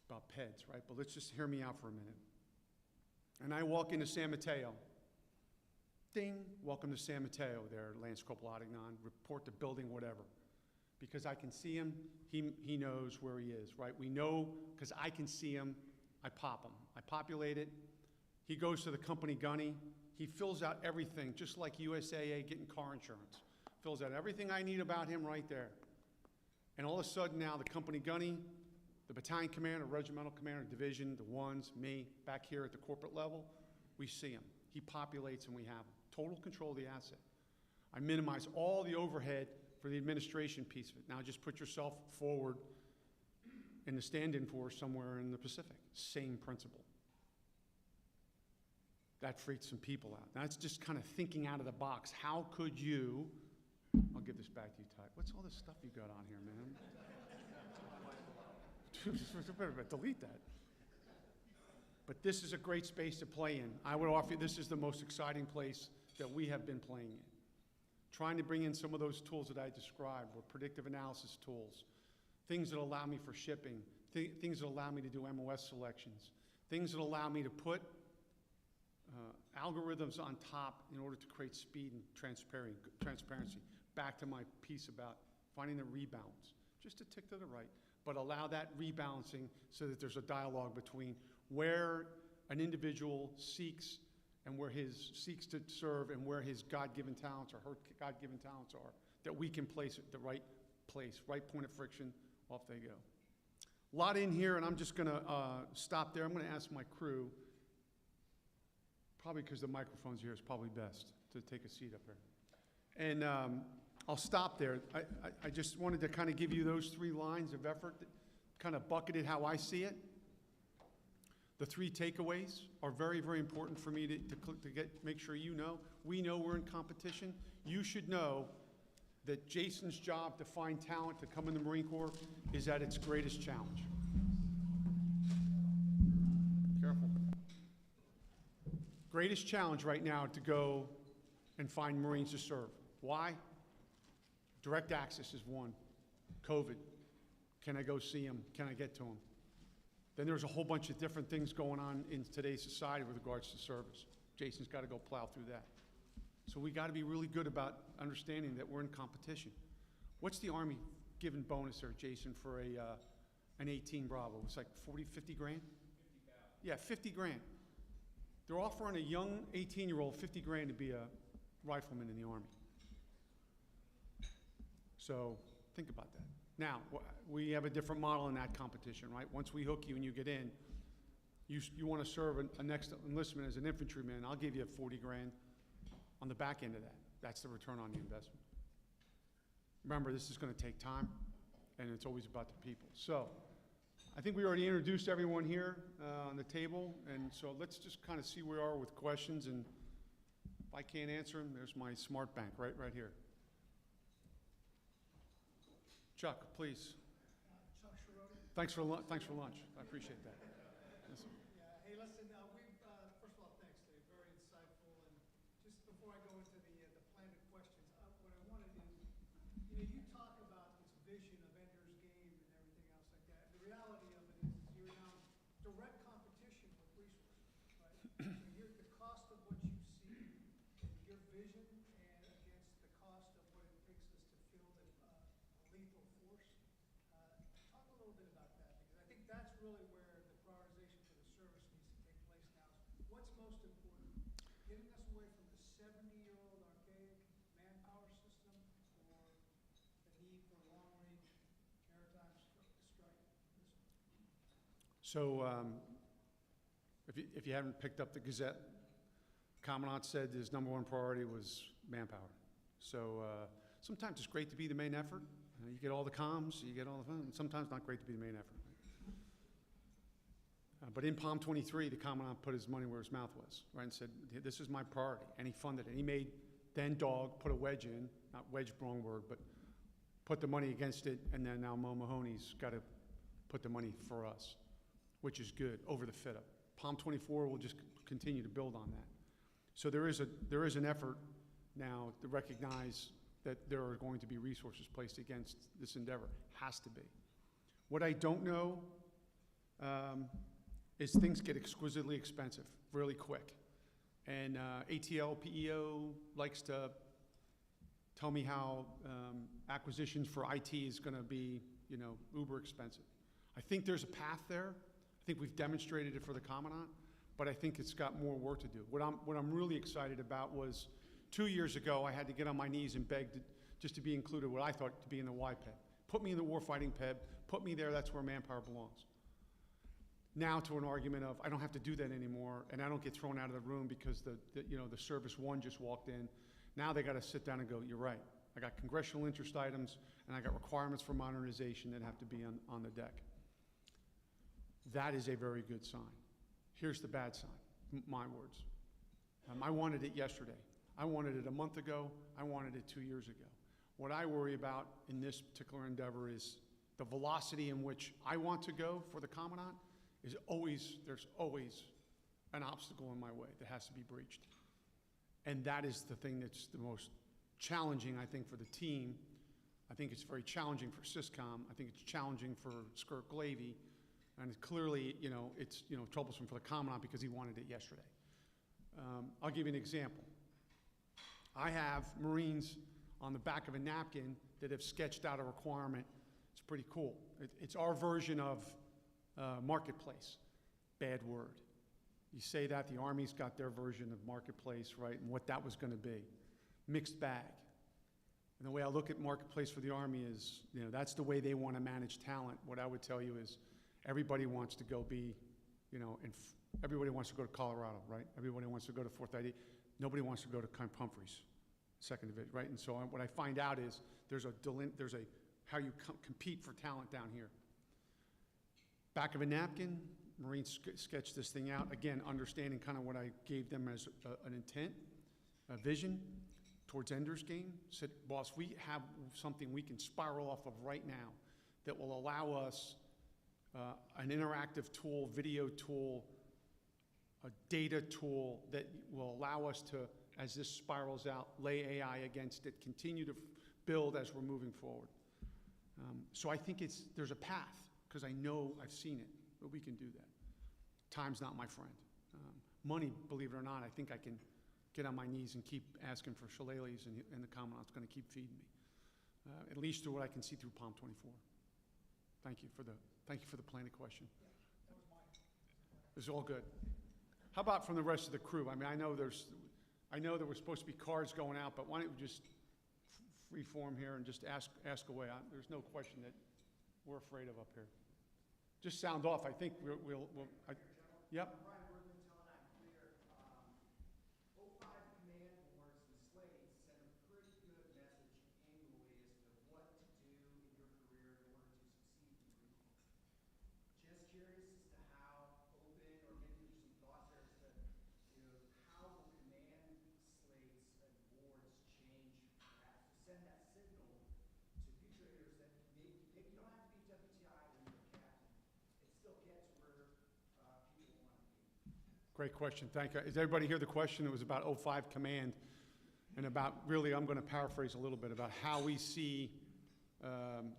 about PEDs, right? But let's just hear me out for a minute. And I walk into San Mateo. Ding, welcome to San Mateo there, Lance Corporal Odignon, report the building, whatever. Because I can see him, he knows where he is, right? We know, because I can see him, I pop him. I populate it. He goes to the company gunny. He fills out everything, just like USAA getting car insurance. Fills out everything I need about him right there. And all of a sudden now, the company gunny, the battalion commander, regimental commander, division, the ones, me, back here at the corporate level, we see him. He populates and we have him. Total control of the asset. I minimize all the overhead for the administration piece of it. Now just put yourself forward in the stand-in force somewhere in the Pacific. Same principle. That freaks some people out. Now, that's just kind of thinking out of the box. How could you, I'll give this back to you, Ty. What's all this stuff you got on here, man? Delete that. But this is a great space to play in. I would offer you, this is the most exciting place that we have been playing in. Trying to bring in some of those tools that I described, or predictive analysis tools, things that allow me for shipping, things that allow me to do MOS selections, things that allow me to put algorithms on top in order to create speed and transparency. Back to my piece about finding the rebalance, just a tick to the right, but allow that rebalancing so that there's a dialogue between where an individual seeks and where seeks to serve and where his God-given talents or her God-given talents are, that we can place it at the right place, right point of friction, off they go. A lot in here, and I'm just gonna stop there. I'm gonna ask my crew, probably because the microphone's here, it's probably best to take a seat up here. And I'll stop there. I just wanted to kind of give you those 3 lines of effort that kind of bucketed how I see it. The 3 takeaways are very, very important for me to make sure you know. We know we're in competition. You should know that Jason's job to find talent to come in the Marine Corps is at its greatest challenge. Careful. Greatest challenge right now to go and find Marines to serve. Why? Direct access is one. COVID. Can I go see him? Can I get to him? Then there's a whole bunch of different things going on in today's society with regards to service. Jason's got to go plow through that. So we got to be really good about understanding that we're in competition. What's the Army given bonus there, Jason, for an 18 Bravo? It's like 40, 50 grand? 50,000. Yeah, 50 grand. They're offering a young 18-year-old 50 grand to be a rifleman in the Army. So think about that. Now, we have a different model in that competition, right? Once we hook you and you get in, you want to serve a next enlistment as an infantryman, I'll give you 40 grand on the back end of that. That's the return on the investment. Remember, this is going to take time, and it's always about the people. So I think we already introduced everyone here on the table, and so let's just kind of see where we are with questions, and if I can't answer them, there's my smart bank right here. Chuck, please. Chuck Sharoti. Thanks for lunch. I appreciate that. Yes, sir. Yeah, hey, listen, first of all, thanks, Dave, very insightful, and just before I go into the planted questions, what I wanted is, you talk about this vision of Ender's Game and everything else like that. The reality of it is you're now direct competition with resources, right? So the cost of what you see and your vision and against the cost of what it takes us to field a lethal force. Talk a little bit about that, because I think that's really where the prioritization for the service needs to take place now. What's most important? Getting us away from the 70-year-old archaic manpower system, or the need for long-range maritime strike? So if you haven't picked up the Gazette, Commandant said his #1 priority was manpower. So sometimes it's great to be the main effort. You get all the comms, you get all the fun, and sometimes not great to be the main effort. But in Palm 23, the Commandant put his money where his mouth was, right, and said, this is my priority, and he funded it. He made then Dog put a wedge in, not wedge, wrong word, but put the money against it, and then now Mo Mahoney's got to put the money for us, which is good, over the fit-up. Palm 24 will just continue to build on that. So there is an effort now to recognize that there are going to be resources placed against this endeavor. Has to be. What I don't know is things get exquisitely expensive really quick. And ATL, PEO likes to tell me how acquisitions for IT is going to be, uber expensive. I think there's a path there. I think we've demonstrated it for the Commandant, but I think it's got more work to do. What I'm really excited about was 2 years ago, I had to get on my knees and beg just to be included, what I thought to be in the YPEB. Put me in the warfighting PEB, put me there, that's where manpower belongs. Now to an argument of, I don't have to do that anymore, and I don't get thrown out of the room because the Service 1 just walked in. Now they gotta sit down and go, you're right. I got congressional interest items, and I got requirements for modernization that have to be on the deck. That is a very good sign. Here's the bad sign, my words. I wanted it yesterday. I wanted it a month ago. I wanted it 2 years ago. What I worry about in this particular endeavor is the velocity in which I want to go for the Commandant is there's always an obstacle in my way that has to be breached. And that is the thing that's the most challenging, I think, for the team. I think it's very challenging for Syscom. I think it's challenging for Skirk Glavy. And clearly, it's troublesome for the Commandant because he wanted it yesterday. I'll give you an example. I have Marines on the back of a napkin that have sketched out a requirement. It's pretty cool. It's our version of marketplace. Bad word. You say that, the Army's got their version of marketplace, right, and what that was going to be. Mixed bag. And the way I look at marketplace for the Army is, that's the way they want to manage talent. What I would tell you is everybody wants to go be, everybody wants to go to Colorado, right? Everybody wants to go to 4th ID. Nobody wants to go to Camp Humphreys, 2nd Division, right? And so what I find out is there's a how you compete for talent down here. Back of a napkin, Marines sketched this thing out. Again, understanding kind of what I gave them as an intent, a vision towards Ender's Game. Said, boss, we have something we can spiral off of right now that will allow us an interactive tool, video tool, a data tool that will allow us to, as this spirals out, lay AI against it, continue to build as we're moving forward. So I think there's a path, because I know I've seen it, but we can do that. Time's not my friend. Money, believe it or not, I think I can get on my knees and keep asking for shillelaghs, and the Commandant's going to keep feeding me, at least through what I can see through Palm 24. Thank you for the planted question. It's all good. How about from the rest of the crew? I mean, I know there were supposed to be cards going out, but why don't we just free form here and just ask away? There's no question that we're afraid of up here. Just sound off. I think yep. Great question, thank you. Does everybody hear the question? It was about 05 Command and about, really, I'm going to paraphrase a little bit, about how we see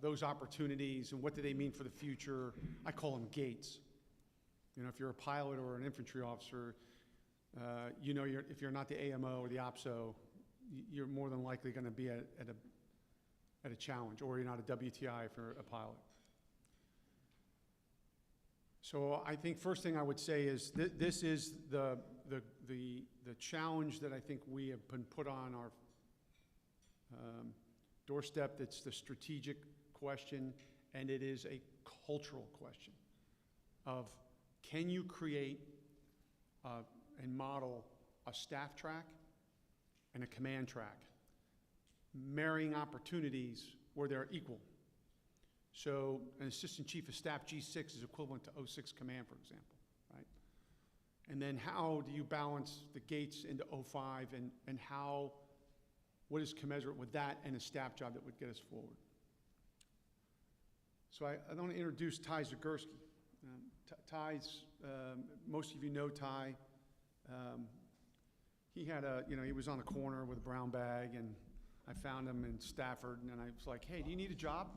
those opportunities and what do they mean for the future. I call them gates. If you're a pilot or an infantry officer, if you're not the AMO or the OPSO, you're more than likely going to be at a challenge, or you're not a WTI if you're a pilot. So I think first thing I would say is this is the challenge that I think we have been put on our doorstep. That's the strategic question, and it is a cultural question of, can you create and model a staff track and a command track, marrying opportunities where they're equal. So an Assistant Chief of Staff G6 is equivalent to 06 Command, for example. And then how do you balance the gates into '05 and what is commensurate with that and a staff job that would get us forward? So I want to introduce Ty Zagurski. Ty's, most of you know Ty. He had he was on the corner with a brown bag, and I found him in Stafford, and I was like, hey, do you need a job?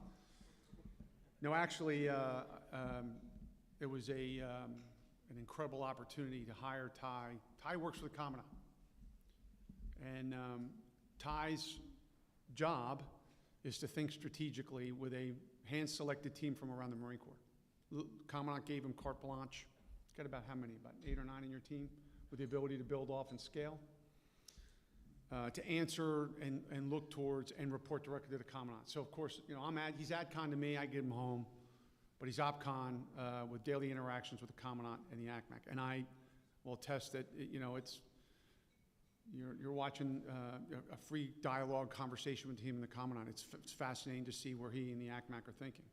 No, actually, it was an incredible opportunity to hire Ty. Ty works for the Commandant. And Ty's job is to think strategically with a hand-selected team from around the Marine Corps. Commandant gave him carte blanche. He's got about how many? About 8 or 9 in your team with the ability to build off and scale. To answer and look towards and report directly to the Commandant. So, of course, he's AdCon to me, I get him home, but he's OpCon with daily interactions with the Commandant and the ACMAC. And I will attest that, you're watching a free dialogue conversation with him and the Commandant. It's fascinating to see where he and the ACMAC are thinking.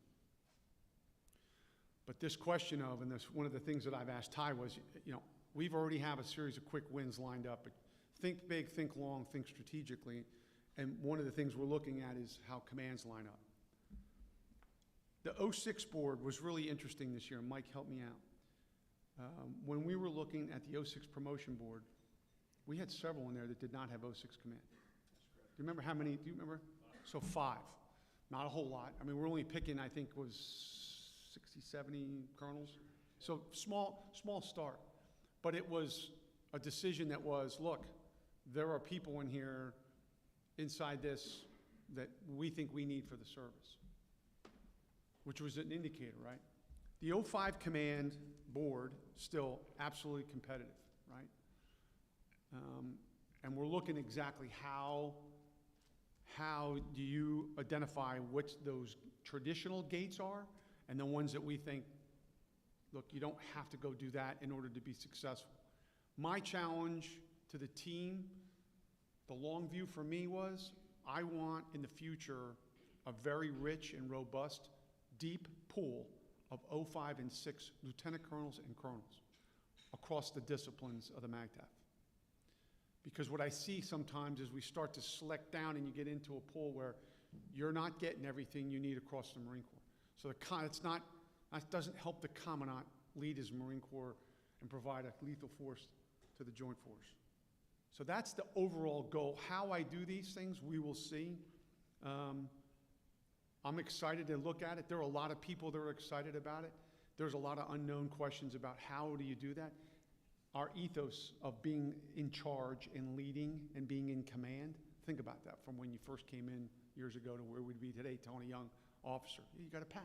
But this question of, and one of the things that I've asked Ty was, we've already have a series of quick wins lined up. But think big, think long, think strategically. And one of the things we're looking at is how commands line up. The 06 board was really interesting this year. Mike, help me out. When we were looking at the 06 promotion board, we had several in there that did not have 06 command. Do you remember how many? Do you remember? So 5. Not a whole lot. I mean, we're only picking, I think, was 60, 70 colonels. So small start. But it was a decision that was, look, there are people in here inside this that we think we need for the service, which was an indicator, right? The 05 command board, still absolutely competitive, right? And we're looking exactly how do you identify which those traditional gates are and the ones that we think, look, you don't have to go do that in order to be successful. My challenge to the team, the long view for me was, I want in the future a very rich and robust, deep pool of 05 and 6 lieutenant colonels and colonels across the disciplines of the MAGTF. Because what I see sometimes is we start to select down and you get into a pool where you're not getting everything you need across the Marine Corps. So that doesn't help the Commandant lead his Marine Corps and provide a lethal force to the Joint Force. So that's the overall goal. How I do these things, we will see. I'm excited to look at it. There are a lot of people that are excited about it. There's a lot of unknown questions about how do you do that. Our ethos of being in charge and leading and being in command, think about that from when you first came in years ago to where we'd be today, telling a young officer, you got a path.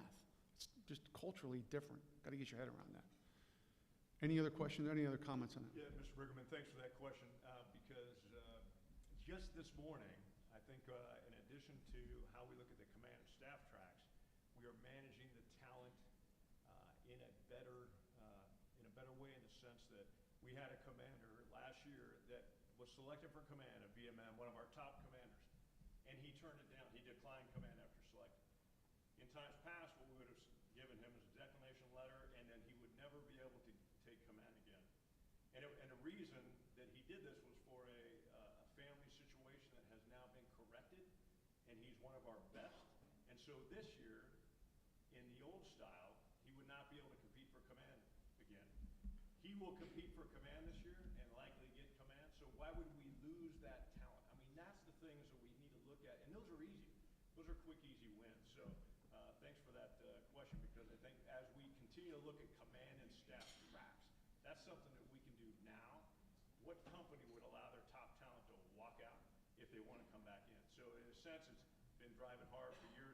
It's just culturally different. Got to get your head around that. Any other questions, any other comments on that? Yeah, Mr. Briggerman, thanks for that question, because just this morning, I think in addition to how we look at the command and staff tracks, we are managing the talent in a better way in the sense that we had a commander last year that was selected for command at BMM, one of our top commanders, and he turned it down. He declined command after selecting. In times past, what we would have given him is a declination letter, and then he would never be able to take command again. And the reason that he did this was for a family situation that has now been corrected, and he's one of our best. And so this year, in the old style, he would not be able to compete for command again. He will compete for command this year and likely get command, so why would we lose that talent? I mean, that's the things that we need to look at, and those are easy. Those are quick, easy wins. So thanks for that question, because I think as we continue to look at command and staff tracks, that's something that we can do now. What company would allow their top talent to walk out if they want to come back in? So in a sense, it's been driving hard for years.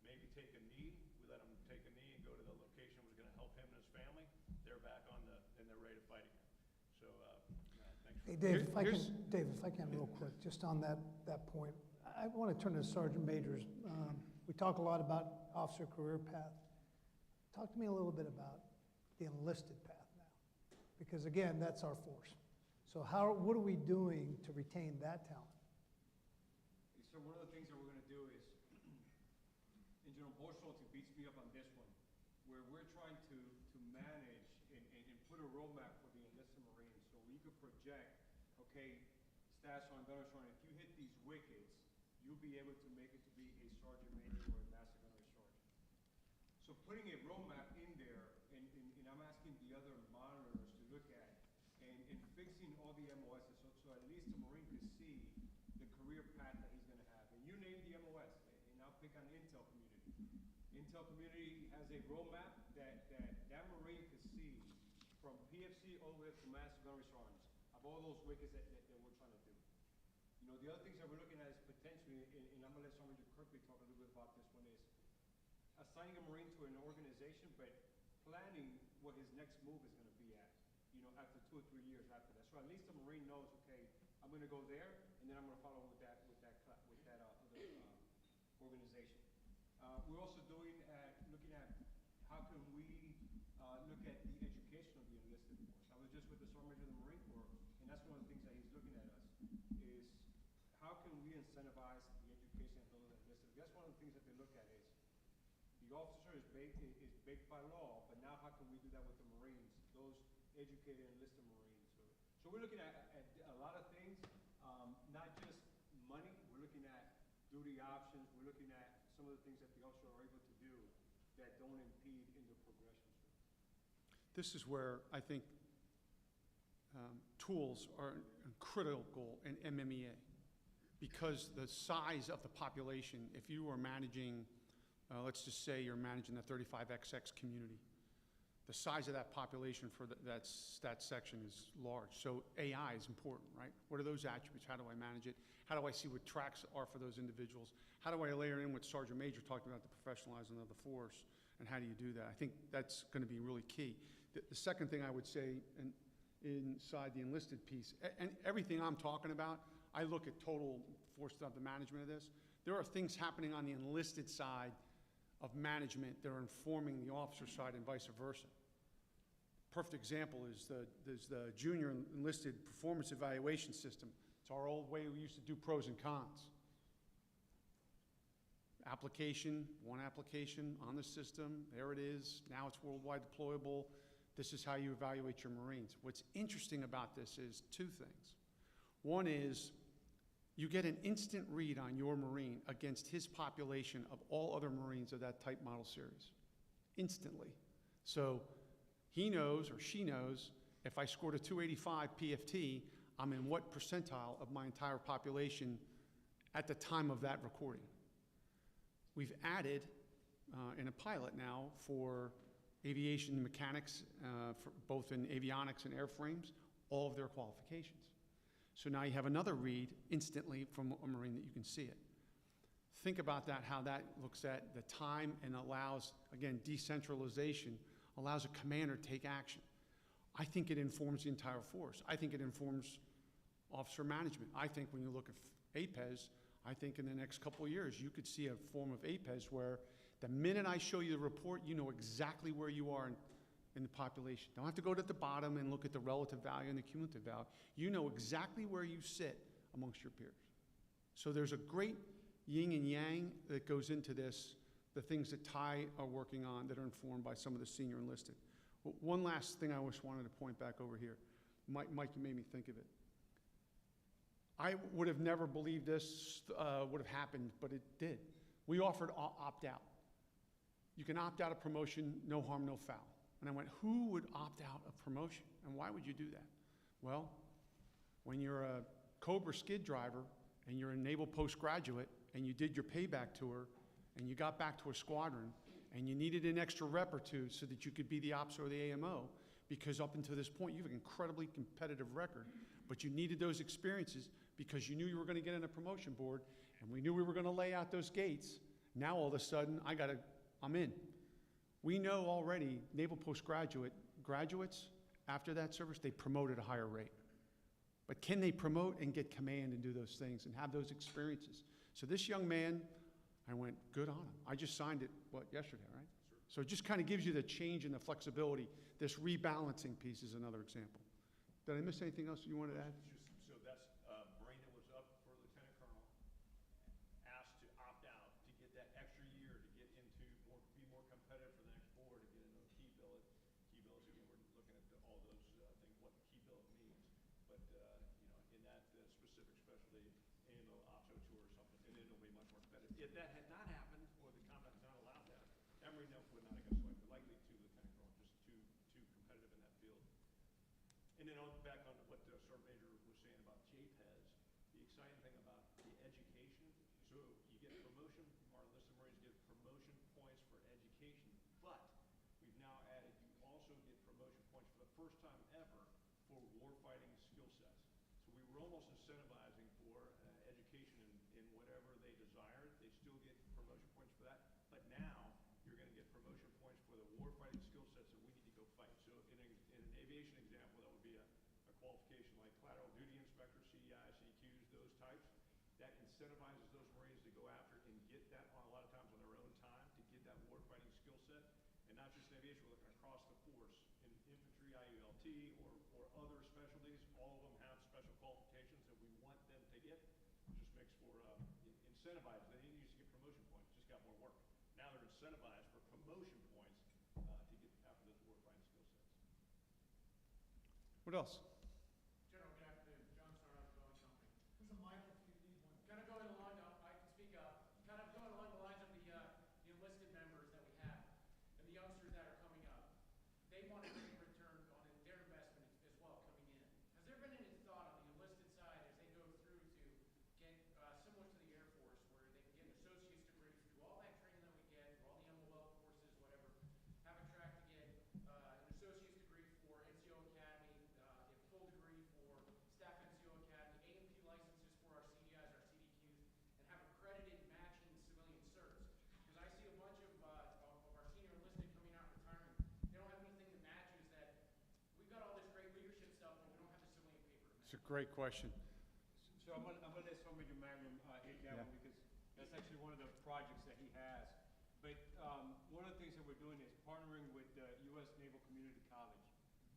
Maybe take a knee. We let them take a knee and go to the location that was going to help him and his family. They're back and they're ready to fight again. So thanks. Hey, Dave, if I can real quick, just on that point, I want to turn to Sergeant Majors. We talk a lot about officer career path. Talk to me a little bit about the enlisted path now, because again, that's our force. So what are we doing to retain that talent? So one of the things that we're going to do is, and General Borgschulte beats me up on this one, where we're trying to manage and put a roadmap for the he could project, okay, staff sergeant, veteran sergeant, if you hit these wickets, you'll be able to make it to be a sergeant major or a master gunnery sergeant. So putting a roadmap in there, and I'm asking the other monitors to look at, and fixing all the MOSs, so at least the Marine could see the career path that he's gonna have. And you name the MOS, and I'll pick on Intel Community. Intel Community has a roadmap that Marine could see from PFC all the way up to master gunnery sergeants of all those wickets that we're trying to do. You know, the other things that we're looking at is potentially, and I'm gonna let Sergeant Kirby talk a little bit about this one, is assigning a Marine to an organization, but planning what his next move is gonna be at, you know, after 2 or 3 years after that. So at least the Marine knows, okay, I'm gonna go there, and then I'm gonna follow with that other organization. We're also looking at how can we look at the education of the enlisted force. I was just with the Sergeant Major of the Marine Corps, and that's one of the things that he's looking at us, is how can we incentivize the education of those enlisted? That's one of the things that they look at is, the officer is baked by law, but now how can we do that with the Marines, those educated enlisted Marines? So we're looking at a lot of things, not just money, we're looking at duty options, we're looking at some of the things that the officers are able to do that don't impede in the progression. This is where I think tools are critical in M&RA, because the size of the population, if you are managing, let's just say you're managing the 35XX community, the size of that population for that section is large. So AI is important, right? What are those attributes? How do I manage it? How do I see what tracks are for those individuals? How do I layer in what Sergeant Major talking about, the professionalizing of the force, and how do you do that? I think that's going to be really key. The second thing I would say inside the enlisted piece, and everything I'm talking about, I look at total force of the management of this. There are things happening on the enlisted side of management that are informing the officer side and vice versa. Perfect example is the junior enlisted performance evaluation system. It's our old way we used to do pros and cons. Application, one application on the system, there it is. Now it's worldwide deployable. This is how you evaluate your Marines. What's interesting about this is 2 things. One is you get an instant read on your Marine against his population of all other Marines of that type model series. Instantly. So he knows or she knows if I scored a 285 PFT, I'm in what percentile of my entire population at the time of that recording. We've added in a pilot now for aviation mechanics, for both in avionics and airframes, all of their qualifications. So now you have another read instantly from a Marine that you can see it. Think about that, how that looks at the time and allows, again, decentralization, allows a commander to take action. I think it informs the entire force. I think it informs officer management. I think when you look at APES, I think in the next couple of years, you could see a form of APES where the minute I show you the report, you know exactly where you are in the population. Don't have to go to the bottom and look at the relative value and the cumulative value. You know exactly where you sit amongst your peers. So there's a great yin and yang that goes into this, the things that Ty are working on that are informed by some of the senior enlisted. One last thing I just wanted to point back over here. Mike, you made me think of it. I would have never believed this would have happened, but it did. We offered opt-out. You can opt out of promotion, no harm, no foul. And I went, who would opt out of promotion? And why would you do that? Well, when you're a Cobra skid driver and you're a naval postgraduate and you did your payback tour and you got back to a squadron and you needed an extra rep or 2 so that you could be the ops or the AMO, because up until this point you have an incredibly competitive record, but you needed those experiences because you knew you were going to get on a promotion board, and we knew we were going to lay out those gates. Now all of a sudden I'm in. We know already naval graduates after that service, they promote at a higher rate. But can they promote and get command and do those things and have those experiences? So this young man, I went, good on him. I just signed it, yesterday, right? Sure. So it just kind of gives you the change and the flexibility. This rebalancing piece is another example. Did I miss anything else you wanted to add? So that's Marine that was up for Lieutenant Colonel, asked to opt out to get that extra year to get into be more competitive for the next board, to get into a key billet. Key billets, again, we're looking at all those things, what the key billet means. in that specific specialty, AMO, OPSO 2 or something, and then it'll be much more competitive. If that had not happened, or the combat had not allowed that, M&RA would not have got selected, likely to Lieutenant Colonel, just too competitive in that field. And then back on what Sergeant Major was saying about JPES, the exciting thing about the education, so you get promotion, our enlisted Marines get promotion points for education, but we've now added, you also get promotion points for the first time ever for warfighting skill sets. So we were almost incentivizing for education in whatever they desired. They still get promotion points for that, but now you're going to get promotion points for the warfighting skill sets that we need to go fight. So in an aviation example, that would be a qualification like collateral duty inspector, CDI, CQs, those types. That incentivizes those Marines to go after and get that on a lot of times on their own time to get that warfighting skill set. And not just in aviation, we're looking across the force. In infantry, IULT, or other specialties, all of them have special qualifications that we want them to get. It just makes for incentivized. They didn't used to get promotion points, just got more work. Now they're incentivized for promotion points to get after those warfighting skill sets. What else? General, good afternoon. John Sarnoff, Boeing Company. There's a mic if you need one. Kind of going along, I can speak up, kind of going along the lines of the enlisted members that we have and the youngsters that are coming up. They want to get a return on their investment as well coming in. Has there been any thought on the enlisted side as they go through to get, similar to the Air Force, where they can get an associate's degree through all that training that we get, through all the MOL courses, whatever, have a track to get an associate's degree for NCO Academy, get a full degree for Staff NCO Academy, A&P licenses for our CDIs, our CDQs, and have accredited matching civilian certs. Because I see a bunch of our senior enlisted coming out retiring. They don't have anything that matches that. We've got all this great leadership stuff, but we don't have the civilian paper to match. It's a great question. So I'm gonna let Sergeant Major Mangrum hit that one, because that's actually one of the projects that he has. But one of the things that we're doing is partnering with the U.S. Naval Community College,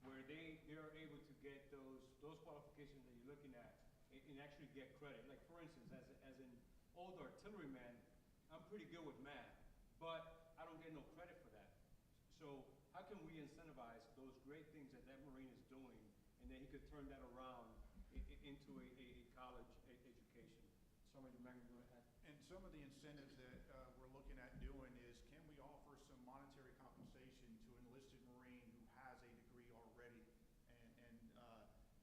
where they are able to get those qualifications that you're looking at and actually get credit. Like for instance, as an old artilleryman, I'm pretty good with math, but I don't get no credit for that. So how can we incentivize those great things that Marine is doing, and then he could turn that around into a college education? Sergeant Major Mangrum, go ahead. And some of the incentives that we're looking at doing is, can we offer some monetary compensation to an enlisted Marine who has a degree already, and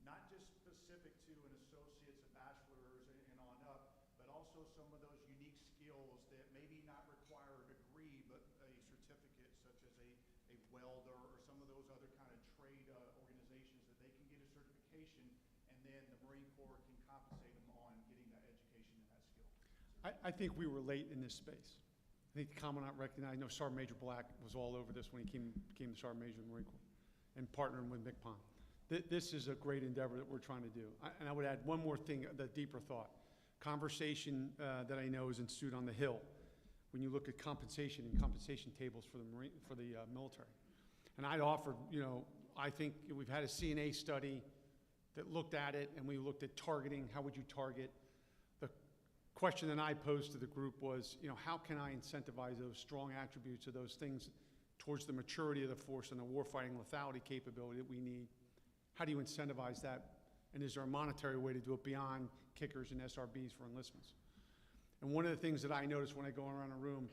not just specific to an associate's, a bachelor's, and on up, but also some of those unique skills that maybe not require a degree, but a certificate, such as a welder or some of those other kind of trade organizations that they can get a certification, and then the Marine Corps can compensate them on getting that education and that skill. I think we were late in this space. I think the Commandant recognized, I know Sergeant Major Black was all over this when he became the Sergeant Major in the Marine Corps, and partnering with MCPON. This is a great endeavor that we're trying to do. And I would add one more thing, the deeper thought. Conversation that I know is ensued on the Hill when you look at compensation and compensation tables for the military. And I'd offer, I think we've had a CNA study that looked at it, and we looked at targeting. How would you target? The question that I posed to the group was, how can I incentivize those strong attributes of those things towards the maturity of the force and the warfighting lethality capability that we need? How do you incentivize that? And is there a monetary way to do it beyond kickers and SRBs for enlistments? And one of the things that I notice when I go around a room,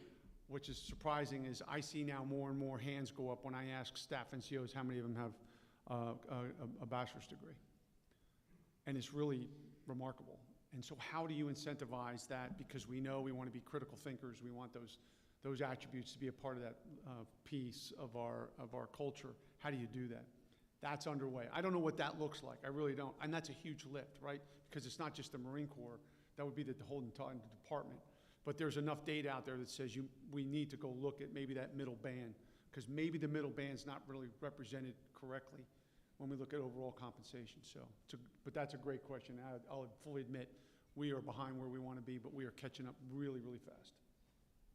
which is surprising, is I see now more and more hands go up when I ask staff NCOs how many of them have a bachelor's degree. And it's really remarkable. And so how do you incentivize that? Because we know we want to be critical thinkers. We want those attributes to be a part of that piece of our culture. How do you do that? That's underway. I don't know what that looks like. I really don't. And that's a huge lift, right? Because it's not just the Marine Corps. That would be the whole entire department. But there's enough data out there that says we need to go look at maybe that middle band, because maybe the middle band's not really represented correctly when we look at overall compensation. But that's a great question. I'll fully admit we are behind where we want to be, but we are catching up really, really fast.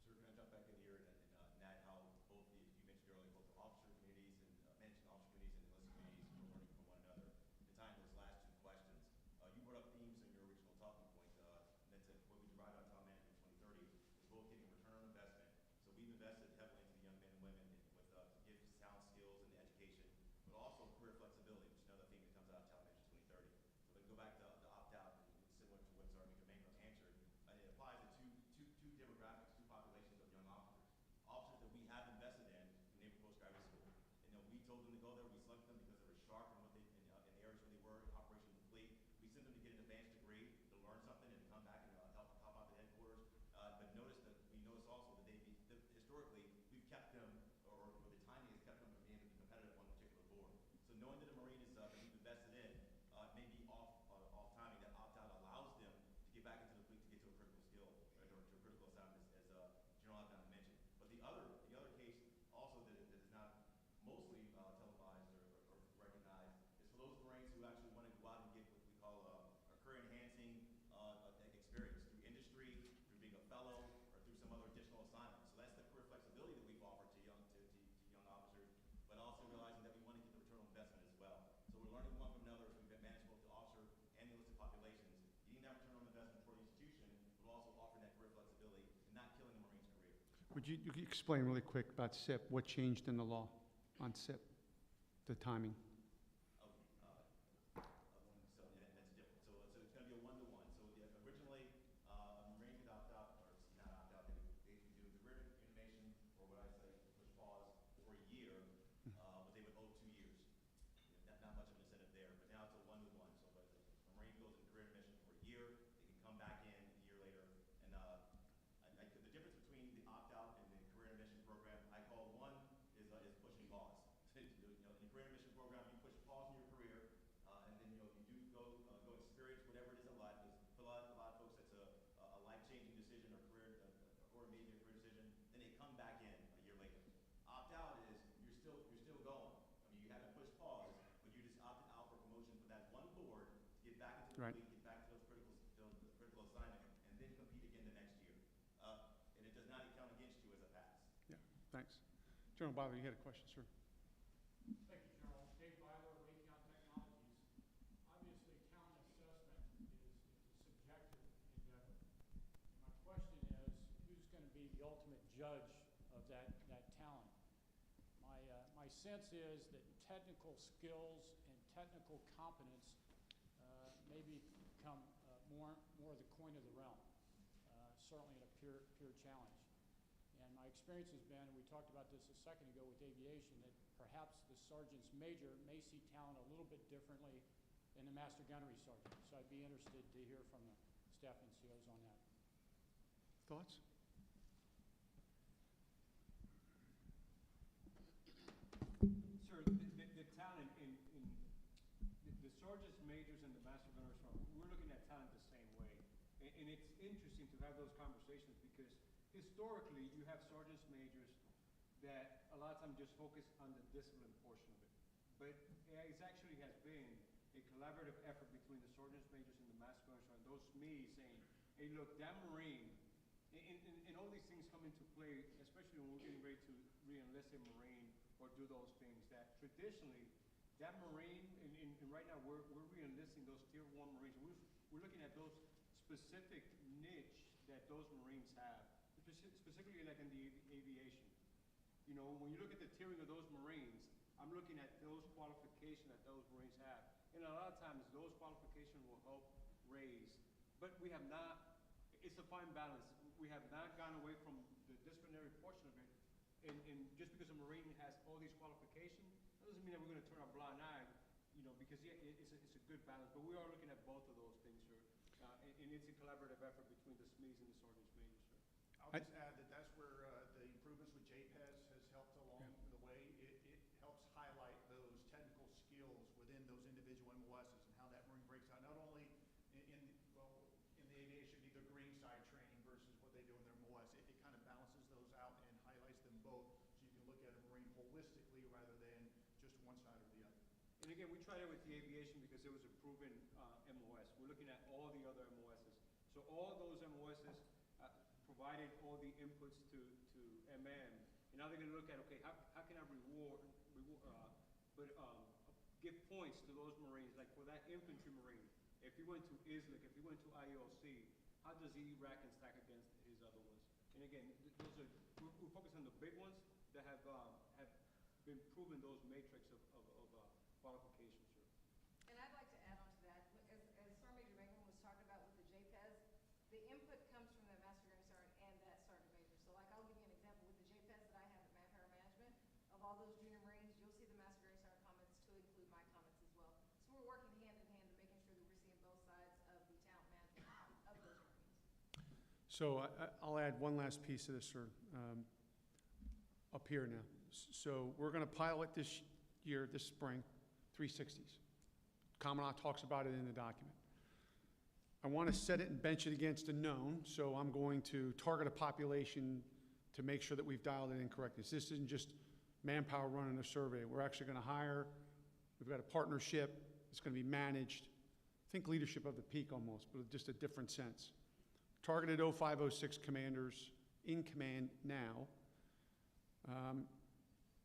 So we're going to jump back in here and Nat, how both you mentioned earlier, both the officer committees and mentioned officer committees and enlistment committees are learning from one another. To tie those last two questions, you brought up themes in your original talking point, and that's what we derived out of Tom Management 2030 is both getting return on investment. So we've invested heavily into the young men and women with gifts, talent, skills, and education, but also career flexibility, which is another theme that comes out of Tom Management 2030. So told them to go there. We selected them because they were sharp in what they in the areas where they were in operation with the fleet. We sent them to get an advanced degree to learn something and to come back and help out the headquarters. But we noticed also that historically we've kept them, or the timing has kept them from being competitive on a particular board. So knowing that a Marine is that we've invested in may be off timing. That opt out allows them to get back into the fleet to get to a critical skill or to a critical assignment, as General Adnan mentioned. But the other case also that is not mostly televised or recognized is for those Marines who actually want to go out and get what we call a career enhancing experience through industry, through being a fellow, or through some other additional assignment. So that's the career flexibility that we've offered to young officers, but also realizing that we want to get the return on investment as well. So we're learning one from another as we've managed both the officer and the enlisted populations, getting that return on investment for the institution, but also offering that career flexibility and not killing a Marine's career. Would you explain really quick about SIP, what changed in the law on SIP, the timing? So yeah, that's different. So it's going to be a one-to-one. So originally, a Marine could opt out, or not opt out, they could do career intermission, or what I say, push pause for a year, but they would owe 2 years. Not much of an incentive there, but now it's a one-to-one. So if a Marine goes in career intermission for a year, they can come back in a year later. And the difference between the opt-out and the career intermission program, I call one is pushing pause. In the career intermission program, you push pause in your career, and then you do go experience whatever it is in life. Because for a lot of folks, it's a life-changing decision or or a major career decision. Then they come back in a year later. Opt-out is you're still going. I mean, you haven't pushed pause, but you just opted out for promotion for that one board to get back into the Right. fleet, get back to those critical assignment, and then compete again the next year. And it does not count against you as a pass. Yeah, thanks. General Bobby, you had a question, sir? Thank you, General. Dave Byler, Raytheon Technologies. Obviously, talent assessment is a subjective endeavor. And my question is, who's going to be the ultimate judge of that talent? My sense is that technical skills and technical competence maybe become more the coin of the realm, certainly in a pure challenge. And my experience has been, and we talked about this a second ago with aviation, that perhaps the sergeant's major may see talent a little bit differently than the master gunnery sergeant. So I'd be interested to hear from the staff NCOs on that. Thoughts? Sir, the talent in the sergeants majors and the master gunners, we're looking at talent the same way. And it's interesting to have those conversations because historically you have sergeants majors that a lot of times just focus on the discipline portion of it. But it actually has been a collaborative effort between the sergeants majors and the master gunners and those SMEs saying, hey look, that Marine, and all these things come into play, especially when we're getting ready to re-enlist a Marine or do those things, that traditionally, that Marine, and right now we're re-enlisting those Tier 1 Marines. We're looking at those specific niche that those Marines have, specifically like in the aviation. You know, when you look at the tiering of those Marines, I'm looking at those qualifications that those Marines have. And a lot of times those qualifications will help raise, but we have not, it's a fine balance. We have not gone away from the disciplinary portion of it. And just because a Marine has all these qualifications, that doesn't mean that we're going to turn a blind eye, you know, because yeah, it's a good balance. But we are looking at both of those things, sir. And it's a collaborative effort between the SMEs and the sergeants majors, sir. I'll just add that that's where the improvements with JPES has helped along the way. It helps highlight those technical skills within those individual MOSs and how that Marine breaks out, not only in the aviation, either green side training versus what they do in their MOS. It kind of balances those out and highlights them both, so you can look at a Marine holistically rather than just one side or the other. And again, we tried it with the aviation because it was a proven MOS. We're looking at all the other MOSs. So all those MOSs provided all the inputs to MM. And now they're going to look at, okay, how can I give points to those Marines, like for that infantry Marine, if he went to ISLIC, if he went to IOC, how does he rack and stack against his other ones? And again, those are, we're focused on the big ones that have been proven those matrix of qualifications, sir. And I'd like to add on to that, as Sergeant Major Mangrum was talking about with the JPES, the input comes from the Master Gunnery Sergeant and that Sergeant Major. So like, I'll give you an example with the JPES that I have at Manpower Management, of all those junior Marines, you'll see the Master So I'll add one last piece to this, sir, up here now. So we're going to pilot this year, this spring, 360s. Commandant talks about it in the document. I want to set it and bench it against a known, so I'm going to target a population to make sure that we've dialed it in correctly. This isn't just manpower running a survey. We're actually going to hire, we've got a partnership, it's going to be managed. Think leadership of the peak almost, but just a different sense. Targeted 0506 commanders in command now.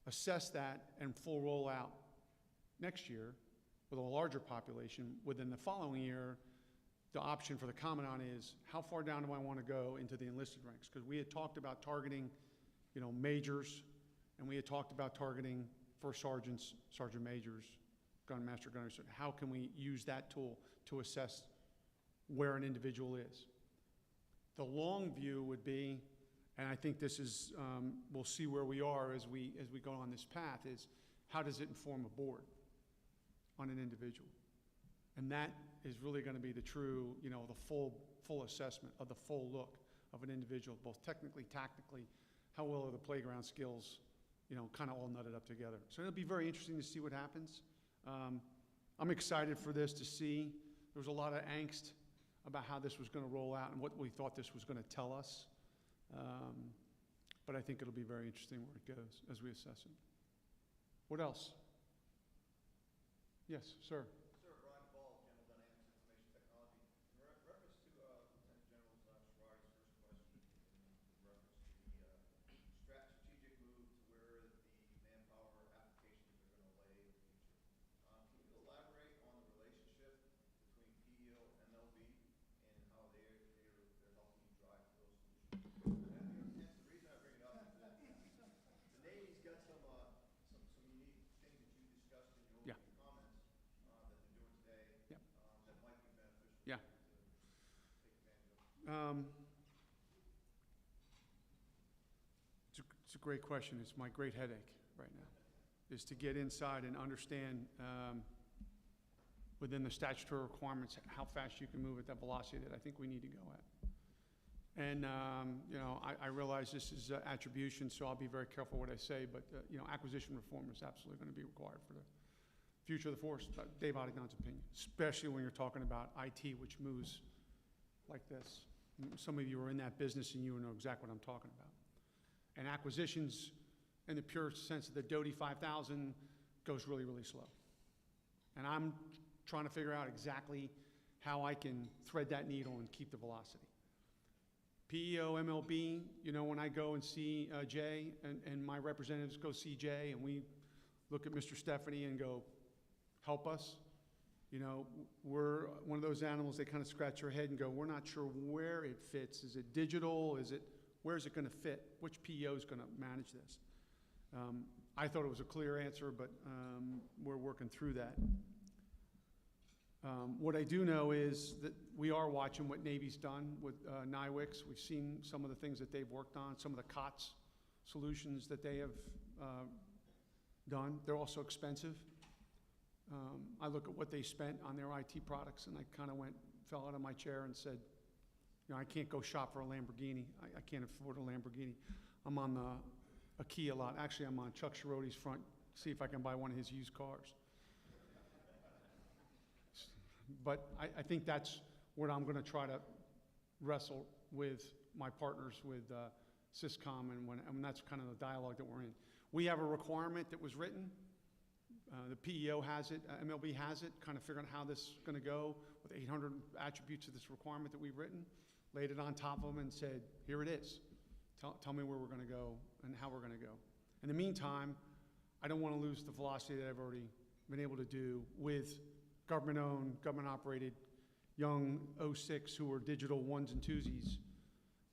Assess that and full rollout next year with a larger population. Within the following year, the option for the commandant is how far down do I want to go into the enlisted ranks? Because we had talked about targeting, majors, and we had talked about targeting first sergeants, sergeant majors, gunmaster, gunners. How can we use that tool to assess where an individual is? The long view would be, and I think this is, we'll see where we are as we go on this path, is how does it inform a board on an individual? And that is really going to be the true, the full assessment of the full look of an individual, both technically, tactically, how well are the playground skills, kind of all nutted up together. So it'll be very interesting to see what happens. I'm excited for this to see. There was a lot of angst about how this was going to roll out and what we thought this was going to tell us. But I think it'll be very interesting where it goes as we assess it. What else? Yes, sir. Sir, Brian Ball, General Dynamics Information Technology. In reference to Lieutenant General Schwartz's first question, in reference to the strategic move to where the manpower applications are going to lay in the future, can you elaborate on the relationship between PEO and MLB and how they're helping you drive those solutions? And the reason I bring it up is that the Navy's got some unique things that you discussed in your Yeah. comments that they're doing today Yep. that might be beneficial Yeah. to take advantage of. It's a great question. It's my great headache right now, is to get inside and understand within the statutory requirements how fast you can move at that velocity that I think we need to go at. And, I realize this is attribution, so I'll be very careful what I say, but, acquisition reform is absolutely going to be required for the future of the force, Dave Adignon's opinion, especially when you're talking about IT, which moves like this. Some of you are in that business and you know exactly what I'm talking about. And acquisitions, in the pure sense of the Doty 5000, goes really, really slow. And I'm trying to figure out exactly how I can thread that needle and keep the velocity. PEO, MLB, when I go and see Jay and my representatives go see Jay and we look at Mr. Stephanie and go, help us. We're one of those animals, they kind of scratch their head and go, we're not sure where it fits. Is it digital? Where is it going to fit? Which PEO is going to manage this? I thought it was a clear answer, but we're working through that. What I do know is that we are watching what Navy's done with NIWIX. We've seen some of the things that they've worked on, some of the COTS solutions that they have done. They're also expensive. I look at what they spent on their IT products, and I kind of fell out of my chair and said, I can't go shop for a Lamborghini. I can't afford a Lamborghini. I'm on a Kia lot. Actually, I'm on Chuck Schiroti's front, see if I can buy one of his used cars. But I think that's what I'm going to try to wrestle with my partners with SysCom, and that's kind of the dialogue that we're in. We have a requirement that was written. The PEO has it, MLB has it, kind of figuring out how this is going to go with 800 attributes of this requirement that we've written, laid it on top of them and said, here it is. Tell me where we're going to go and how we're going to go. In the meantime, I don't want to lose the velocity that I've already been able to do with government-owned, government-operated, young 06 who are digital ones and twosies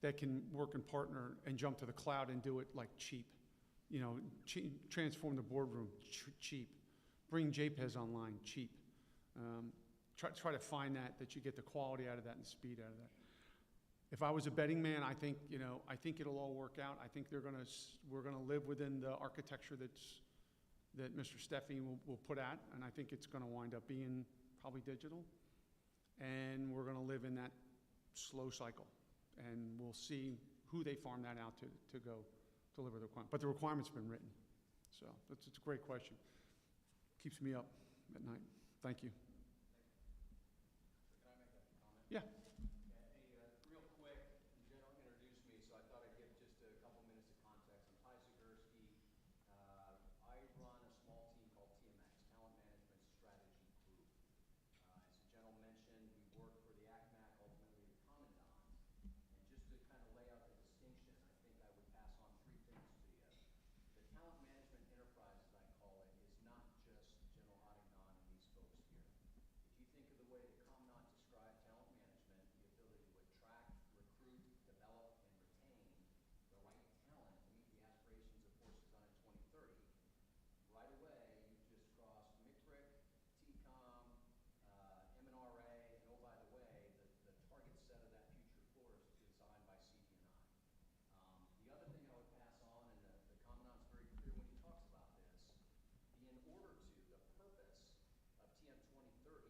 that can work and partner and jump to the cloud and do it like cheap. Transform the boardroom, cheap. Bring JPEGs online, cheap. Try to find that you get the quality out of that and the speed out of that. If I was a betting man, I think it'll all work out. I think we're gonna live within the architecture that Mr. Steffi will put at, and I think it's gonna wind up being probably digital. And we're gonna live in that slow cycle. And we'll see who they farm that out to go deliver the requirement. But the requirement's been written. So it's a great question. Keeps me up at night. Thank you. Can I make a comment? Yeah. Real quick, the gentleman introduced me, so I thought I'd give just a couple minutes of context. I'm Zagurski. I run a small team called TMX, Talent Management Strategy Group. As the gentleman mentioned, we work for the ACMAC, ultimately the Commandant. And just to kind of lay out the distinction, I think I would pass on three things to you. The talent management enterprise, as I call it, is not just General Oddington and these folks here. If you think of the way the Commandant described talent management, the ability to attract, recruit, develop, and retain the right talent to meet the aspirations of Force Design 2030, right away you've just crossed MICRIC, TCOM, M&RA, and oh, by the way, the target set of that future force is designed by CDNI. The other thing I would pass on, and the Commandant's very clear when he talks about this, the purpose of TM 2030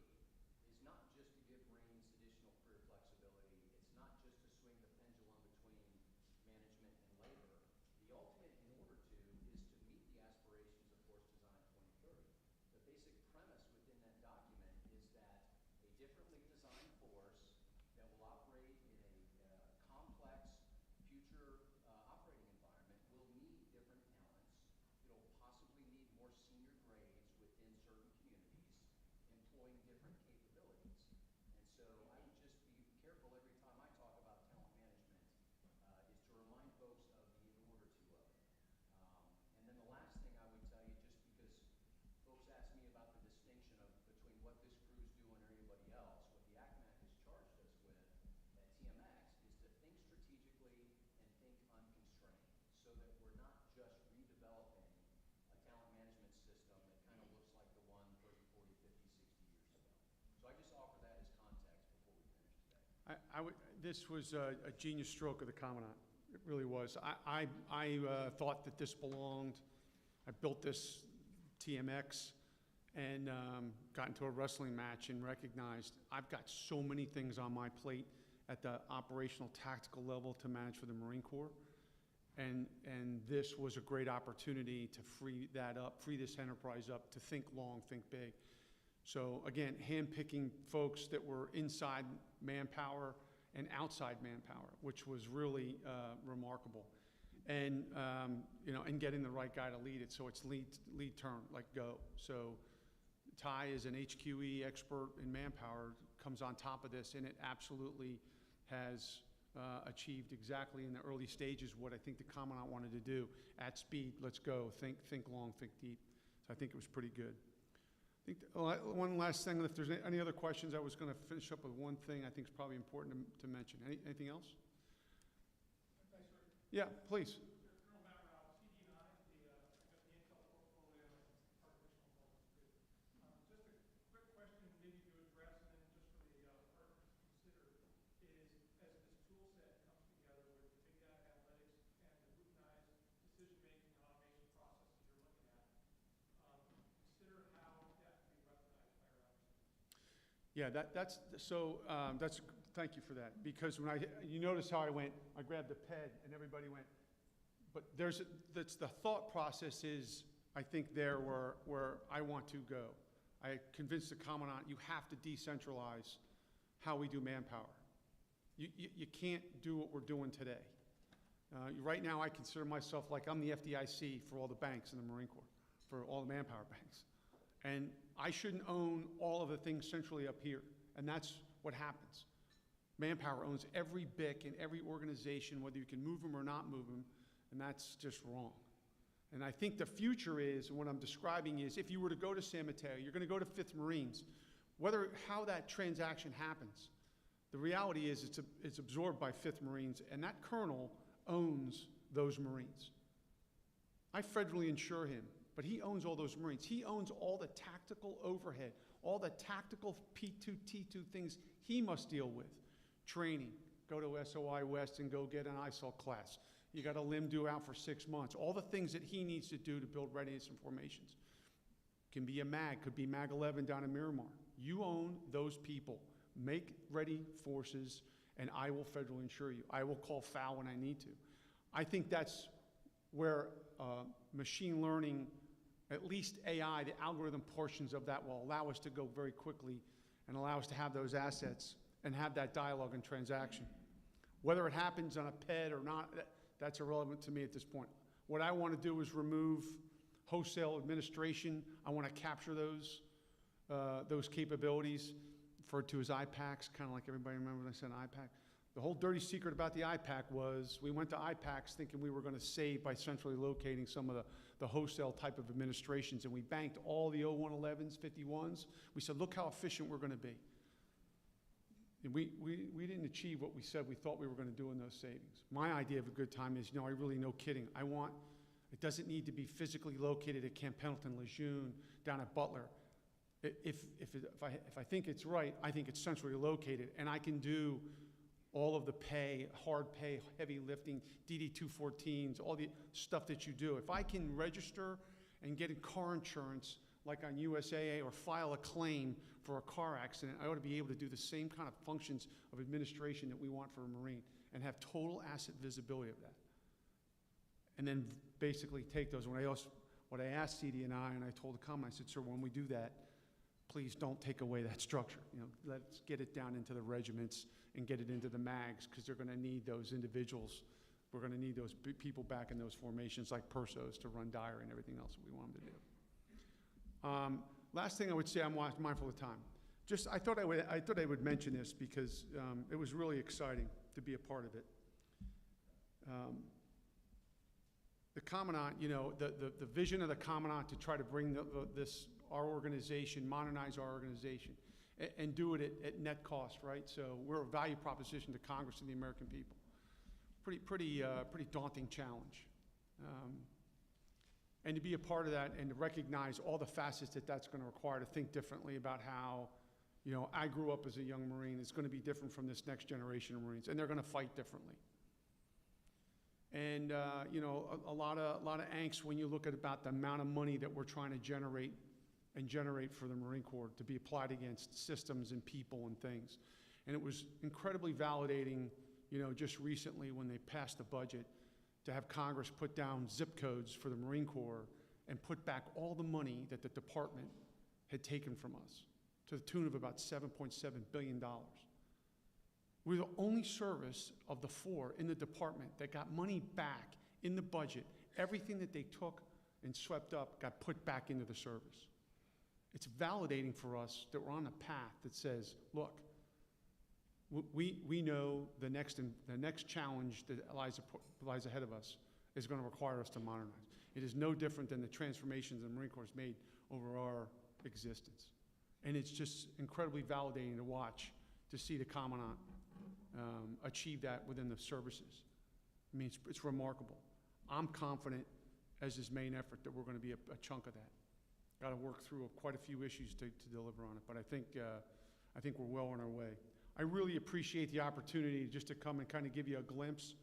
is not just to give Marines additional career flexibility. It's not just to swing the pendulum between management and labor. The ultimate in order to is to meet the aspirations of Force Design 2030. The basic premise within that document is that a differently designed force that will operate in a complex future operating environment will need different talents. It'll possibly need more senior grades within certain communities, employing different capabilities. And so I would just be careful every time I talk about talent management is to remind folks of the in order to of it. And then the last thing I would tell you, just because folks ask me about the distinction between what this crew's doing or anybody else, what the ACMAC has charged us with at TMX is to think strategically and think unconstrained, so that we're not just redeveloping a talent management system that kind of looks like the one 30, 40, 50, 60 years ago. So I just offer that as context before we finish today. This was a genius stroke of the Commandant. It really was. I thought that this belonged. I built this TMX and got into a wrestling match and recognized I've got so many things on my plate at the operational tactical level to manage for the Marine Corps. And this was a great opportunity to free that up, free this enterprise up to think long, think big. So again, handpicking folks that were inside manpower and outside manpower, which was really remarkable. And, and getting the right guy to lead it. So it's lead turn, like go. So Ty is an HQE expert in manpower, comes on top of this, and it absolutely has achieved exactly in the early stages what I think the Commandant wanted to do. At speed, let's go, think long, think deep. So I think it was pretty good. I think one last thing, if there's any other questions, I was going to finish up with one thing I think is probably important to mention. Anything else? Yeah, please. Yeah, thank you for that. Because when you notice how I grabbed the ped and everybody went, but that's the thought process is, I think there where I want to go. I convinced the Commandant, you have to decentralize how we do manpower. You can't do what we're doing today. Right now I consider myself like I'm the FDIC for all the banks in the Marine Corps, for all the manpower banks. And I shouldn't own all of the things centrally up here, and that's what happens. Manpower owns every BIC in every organization, whether you can move them or not move them, and that's just wrong. And I think the future is, and what I'm describing is, if you were to go to San Mateo, you're going to go to 5th Marines, how that transaction happens, the reality is it's absorbed by 5th Marines, and that colonel owns those Marines. I federally insure him, but he owns all those Marines. He owns all the tactical overhead, all the tactical P2, T2 things he must deal with. Training, go to SOI West and go get an ISOL class. You got a limb due out for 6 months. All the things that he needs to do to build readiness and formations. Can be a MAG, could be MAG 11 down in Miramar. You own those people. Make ready forces and I will federally insure you. I will call foul when I need to. I think that's where machine learning, at least AI, the algorithm portions of that will allow us to go very quickly and allow us to have those assets and have that dialogue and transaction. Whether it happens on a PED or not, that's irrelevant to me at this point. What I want to do is remove wholesale administration. I want to capture those capabilities, referred to as IPACs, kind of like everybody remember when I said IPAC. The whole dirty secret about the IPAC was we went to IPACs thinking we were going to save by centrally locating some of the wholesale type of administrations, and we banked all the 0111s, 51s. We said, look how efficient we're going to be. And we didn't achieve what we said we thought we were going to do in those savings. My idea of a good time is, I really, no kidding. It doesn't need to be physically located at Camp Pendleton, Lejeune, down at Butler. If I think it's right, I think it's centrally located, and I can do all of the pay, hard pay, heavy lifting, DD-214s, all the stuff that you do. If I can register and get a car insurance like on USAA or file a claim for a car accident, I ought to be able to do the same kind of functions of administration that we want for a Marine and have total asset visibility of that. And then basically take those. What I asked CD and I told the commandant, I said, sir, when we do that, please don't take away that structure. Let's get it down into the regiments and get it into the mags, because they're going to need those individuals. We're going to need those people back in those formations like Persos to run diary and everything else that we want them to do. Last thing I would say, I'm mindful of time. I thought I would mention this because it was really exciting to be a part of it. The Commandant, the vision of the Commandant to try to bring our organization, modernize our organization, and do it at net cost, right? So we're a value proposition to Congress and the American people. Pretty daunting challenge. And to be a part of that and to recognize all the facets that's going to require to think differently about how, I grew up as a young Marine. It's going to be different from this next generation of Marines, and they're going to fight differently. And, a lot of angst when you look at about the amount of money that we're trying to generate for the Marine Corps to be applied against systems and people and things. And it was incredibly validating, just recently when they passed the budget, to have Congress put down zip codes for the Marine Corps and put back all the money that the department had taken from us, to the tune of about $7.7 billion. We're the only service of the 4 in the department that got money back in the budget. Everything that they took and swept up got put back into the service. It's validating for us that we're on a path that says, look, we know the next challenge that lies ahead of us is going to require us to modernize. It is no different than the transformations the Marine Corps has made over our existence. And it's just incredibly validating to watch, to see the Commandant achieve that within the services. I mean, it's remarkable. I'm confident, as his main effort, that we're going to be a chunk of that. Got to work through quite a few issues to deliver on it, but I think we're well on our way. I really appreciate the opportunity just to come and kind of give you a glimpse.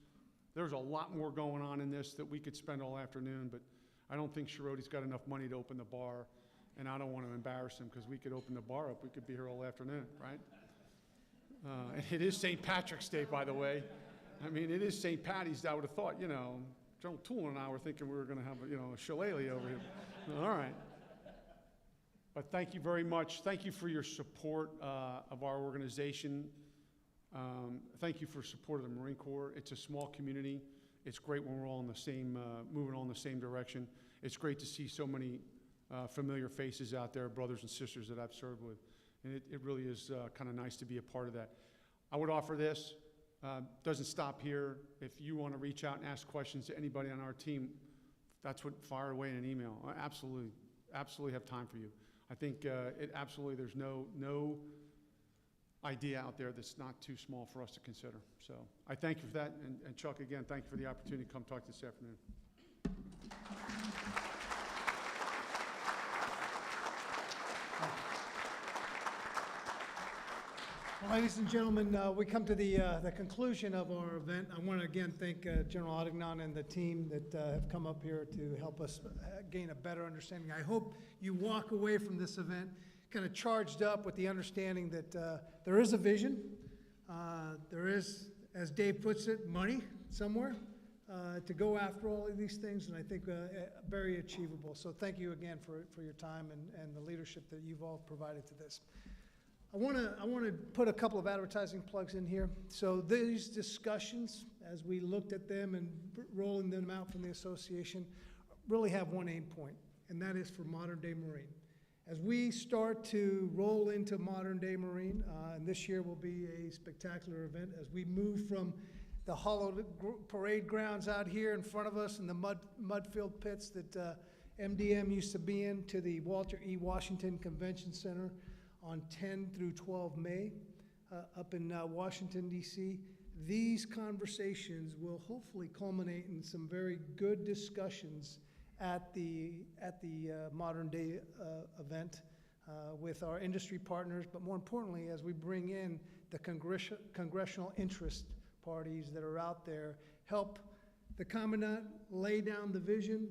There's a lot more going on in this that we could spend all afternoon, but I don't think Sharodi's got enough money to open the bar, and I don't want to embarrass him because we could open the bar up. We could be here all afternoon, right? And it is St. Patrick's Day, by the way. I mean, it is St. Patty's Day. I would have thought, General Toole and I were thinking we were going to have, a shillelagh over here. All right. But thank you very much. Thank you for your support of our organization. Thank you for support of the Marine Corps. It's a small community. It's great when we're all in the same, moving all in the same direction. It's great to see so many familiar faces out there, brothers and sisters that I've served with. And it really is kind of nice to be a part of that. I would offer this. Doesn't stop here. If you want to reach out and ask questions to anybody on our team, that's what, fire away in an email. I absolutely have time for you. I think there's no idea out there that's not too small for us to consider. So I thank you for that. And Chuck, again, thank you for the opportunity to come talk this afternoon. Well, ladies and gentlemen, we come to the conclusion of our event. I want to again thank General Adignan and the team that have come up here to help us gain a better understanding. I hope you walk away from this event kind of charged up with the understanding that there is a vision. There is, as Dave puts it, money somewhere to go after all of these things, and I think very achievable. So thank you again for your time and the leadership that you've all provided to this. I want to put a couple of advertising plugs in here. So these discussions, as we looked at them and rolling them out from the association, really have one aim point, and that is for modern day Marine. As we start to roll into modern day Marine, and this year will be a spectacular event as we move from the hollowed parade grounds out here in front of us and the mud-filled pits that MDM used to be in to the Walter E. Washington Convention Center on 10 through 12 May up in Washington, D.C. These conversations will hopefully culminate in some very good discussions at the modern day event with our industry partners, but more importantly, as we bring in the congressional interest parties that are out there, help the Commandant lay down the vision,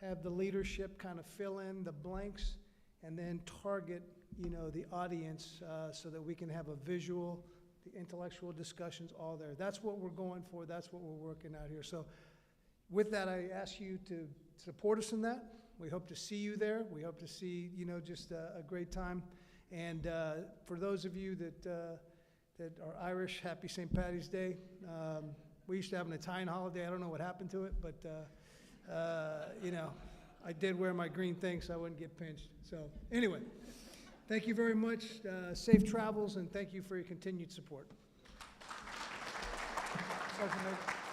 have the leadership kind of fill in the blanks, and then target, the audience so that we can have a visual, the intellectual discussions all there. That's what we're going for. That's what we're working out here. So with that, I ask you to support us in that. We hope to see you there. We hope to see, just a great time. And for those of you that are Irish, happy St. Paddy's Day. We used to have an Italian holiday. I don't know what happened to it, but, I did wear my green thing so I wouldn't get pinched. So anyway, thank you very much. Safe travels, and thank you for your continued support. Sergeant Major.